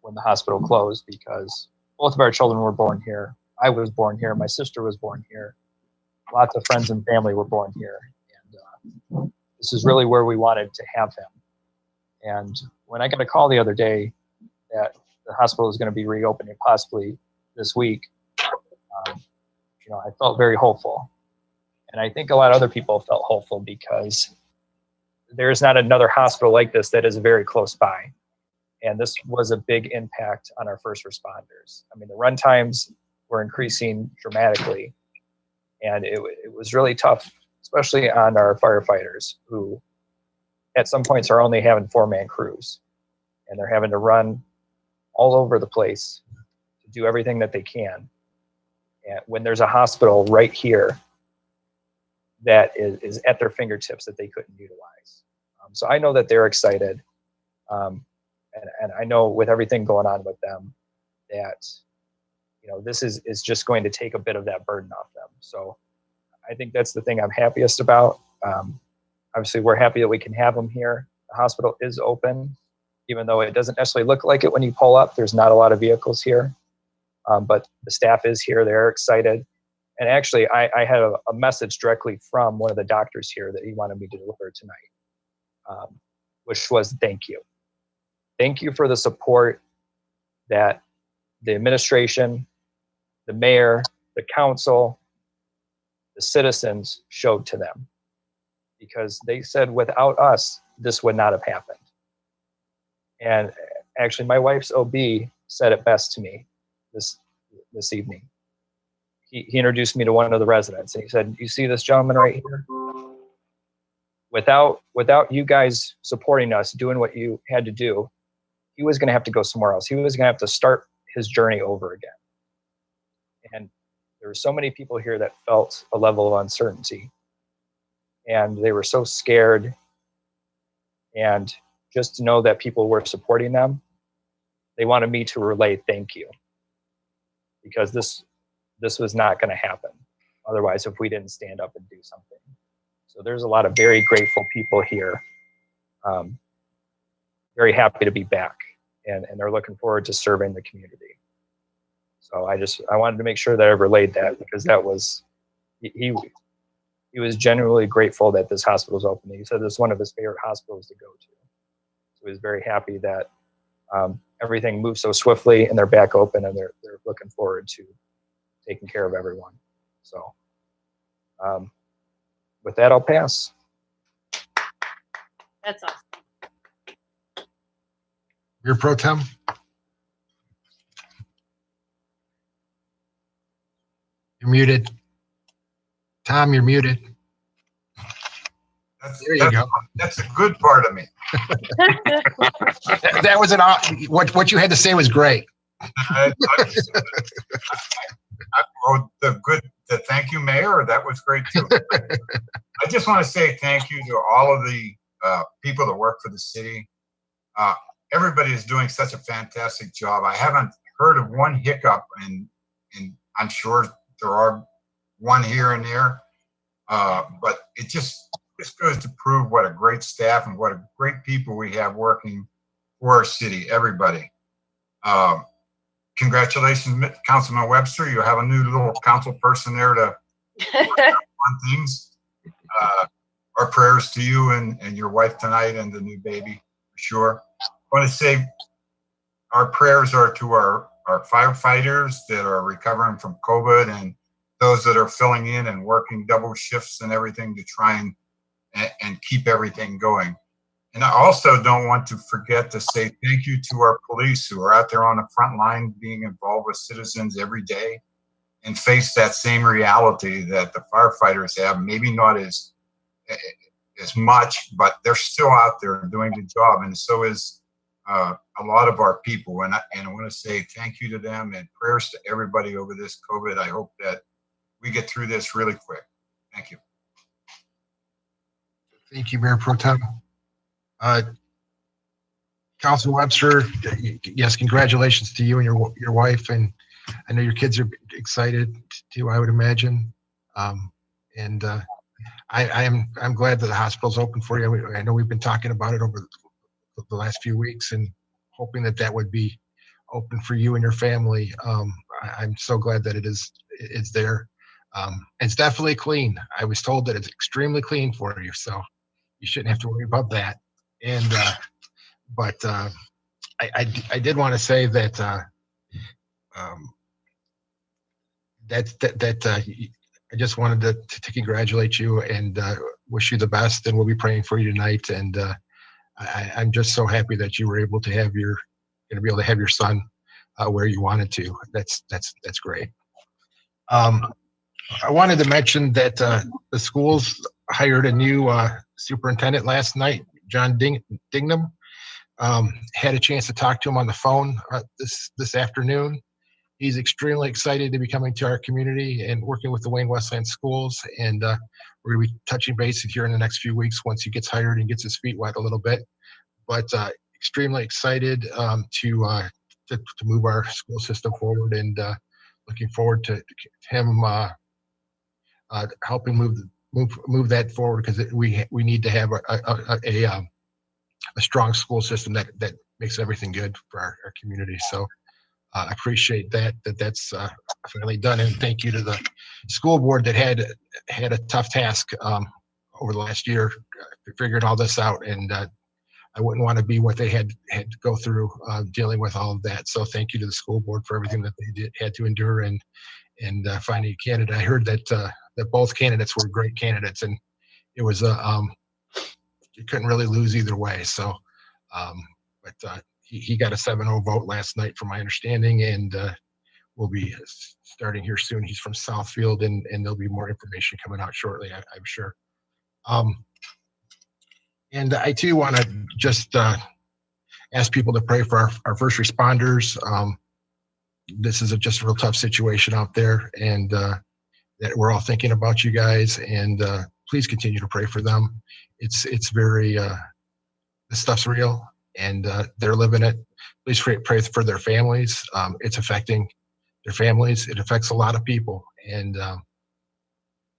when the hospital closed, because both of our children were born here. I was born here. My sister was born here. Lots of friends and family were born here. And this is really where we wanted to have him. And when I got a call the other day that the hospital is going to be reopening possibly this week, you know, I felt very hopeful. And I think a lot of other people felt hopeful, because there's not another hospital like this that is very close by. And this was a big impact on our first responders. I mean, the run times were increasing dramatically, and it was really tough, especially on our firefighters, who at some points are only having 4-man crews, and they're having to run all over the place to do everything that they can. And when there's a hospital right here that is at their fingertips that they couldn't utilize. So I know that they're excited. And I know with everything going on with them that, you know, this is just going to take a bit of that burden off them. So I think that's the thing I'm happiest about. Obviously, we're happy that we can have them here. The hospital is open, even though it doesn't necessarily look like it when you pull up. There's not a lot of vehicles here, but the staff is here. They're excited. And actually, I had a message directly from one of the doctors here that he wanted me to deliver tonight, which was thank you. Thank you for the support that the administration, the mayor, the council, the citizens showed to them. Because they said without us, this would not have happened. And actually, my wife's OB said it best to me this evening. He introduced me to one of the residents, and he said, "You see this gentleman right here? Without you guys supporting us, doing what you had to do, he was going to have to go somewhere else. He was going to have to start his journey over again." And there were so many people here that felt a level of uncertainty, and they were so scared. And just to know that people were supporting them, they wanted me to relay thank you, because this was not going to happen otherwise if we didn't stand up and do something. So there's a lot of very grateful people here, very happy to be back, and they're looking forward to serving the community. So I wanted to make sure that I relayed that, because that was, he was genuinely grateful that this hospital is open. He said it's one of his favorite hospitals to go to. So he was very happy that everything moved so swiftly, and they're back open, and they're looking forward to taking care of everyone. So with that, I'll pass. That's awesome. Mayor Pro Tem. You're muted. Tom, you're muted. There you go. That's a good part of me. That was what you had to say was great. The thank you, Mayor. That was great too. I just want to say thank you to all of the people that work for the city. Everybody is doing such a fantastic job. I haven't heard of one hiccup, and I'm sure there are one here and there, but it just goes to prove what a great staff and what a great people we have working for our city, everybody. Congratulations, Councilman Webster. You have a new little council person there to on things. Our prayers to you and your wife tonight and the new baby, for sure. I want to say our prayers are to our firefighters that are recovering from COVID and those that are filling in and working double shifts and everything to try and keep everything going. And I also don't want to forget to say thank you to our police who are out there on the front line being involved with citizens every day and face that same reality that the firefighters have, maybe not as much, but they're still out there doing the job. And so is a lot of our people. And I want to say thank you to them and prayers to everybody over this COVID. I hope that we get through this really quick. Thank you. Thank you, Mayor Pro Tem. Council Webster, yes, congratulations to you and your wife, and I know your kids are excited too, I would imagine. I'm glad that the hospital's open for you. I know we've been talking about it over the last few weeks and hoping that would be open for you and your family. I'm so glad that it's there. It's definitely clean. I was told that it's extremely clean for you, so you shouldn't have to worry about that. And but I did want to say that I just wanted to congratulate you and wish you the best, and we'll be praying for you tonight. And I'm just so happy that you were able to have going to be able to have your son where you wanted to. That's great. I wanted to mention that the schools hired a new superintendent last night, John Dingham. Had a chance to talk to him on the phone this afternoon. He's extremely excited to be coming to our community and working with the Wayne Westland schools. And we're going to be touching base here in the next few weeks once he gets hired and gets his feet wet a little bit. But extremely excited to move our school system forward, and looking forward to him helping move that forward, because we need to have a strong school system that makes everything good for our community. So I appreciate that's finally done, and thank you to the school board that had a tough task over the last year figuring all this out, and I wouldn't want to be what they had to go through dealing with all of that. So thank you to the school board for everything that they had to endure and finding a candidate. I heard that both candidates were great candidates, and it was you couldn't really lose either way. So, but he got a 7-0 vote last night, from my understanding, and we'll be starting here soon. He's from Southfield, and there'll be more information coming out shortly, I'm sure. And I too want to just ask people to pray for our first responders. This is just a real tough situation out there, and that we're all thinking about you guys, and please continue to pray for them. It's very, this stuff's real, and they're living it. Please pray for their families. It's affecting their families. It affects a lot of people, and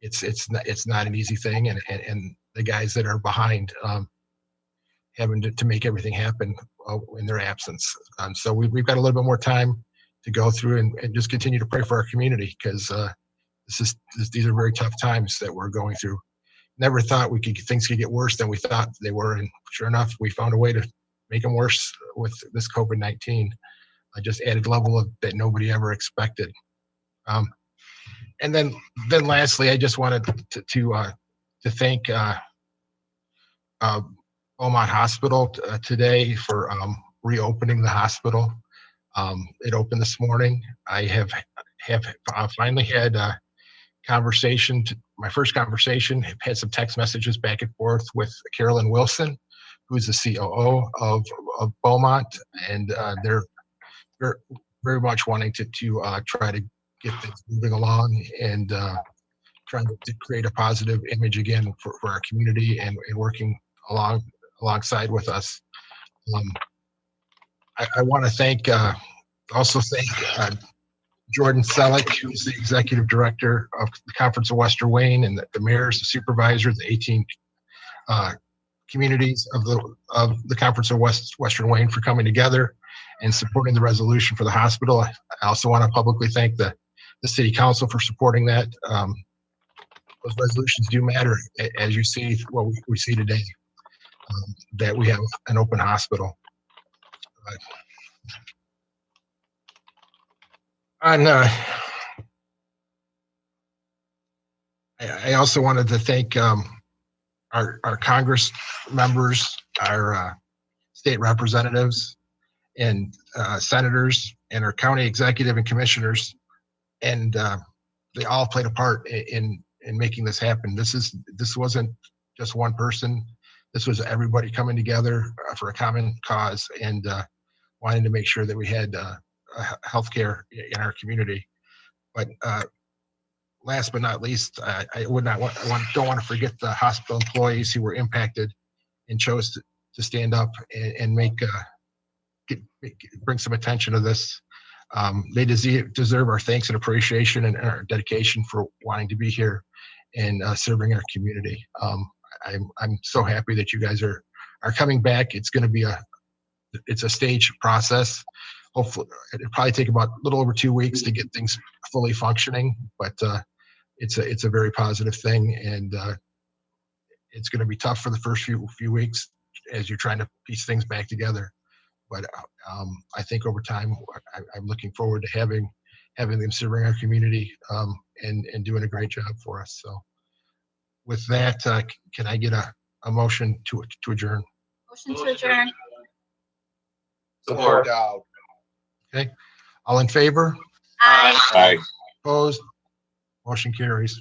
it's not an easy thing. And the guys that are behind having to make everything happen in their absence. So we've got a little bit more time to go through and just continue to pray for our community, because these are very tough times that we're going through. Never thought things could get worse than we thought they were, and sure enough, we found a way to make them worse with this COVID-19. Just added level that nobody ever expected. And then lastly, I just wanted to thank Beaumont Hospital today for reopening the hospital. It opened this morning. I have finally had a conversation. My first conversation, had some text messages back and forth with Carolyn Wilson, who's the COO of Beaumont, and they're very much wanting to try to get things moving along and trying to create a positive image again for our community, and working alongside with us. I want to thank Jordan Selleck, who's the executive director of the Conference of Western Wayne, and the mayors, the supervisors, the 18 communities of the Conference of Western Wayne for coming together and supporting the resolution for the hospital. I also want to publicly thank the city council for supporting that. Those resolutions do matter, as you see what we see today, that we have an open hospital. I also wanted to thank our Congress members, our state representatives, and senators, and our county executive and commissioners, and they all played a part in making this happen. This wasn't just one person. This was everybody coming together for a common cause and wanting to make sure that we had healthcare in our community. But last but not least, I don't want to forget the hospital employees who were impacted and chose to stand up and bring some attention to this. They deserve our thanks and appreciation and our dedication for wanting to be here and serving our community. I'm so happy that you guys are coming back. It's going to be it's a stage process. Hopefully, it'll probably take about a little over 2 weeks to get things fully functioning, but it's a very positive thing, and it's going to be tough for the first few weeks as you're trying to piece things back together. But I think over time, I'm looking forward to having them serving our community and doing a great job for us. So with that, can I get a motion to adjourn? Motion to adjourn. Support. Okay, all in favor? Aye. Aye. Opposed? Motion carries.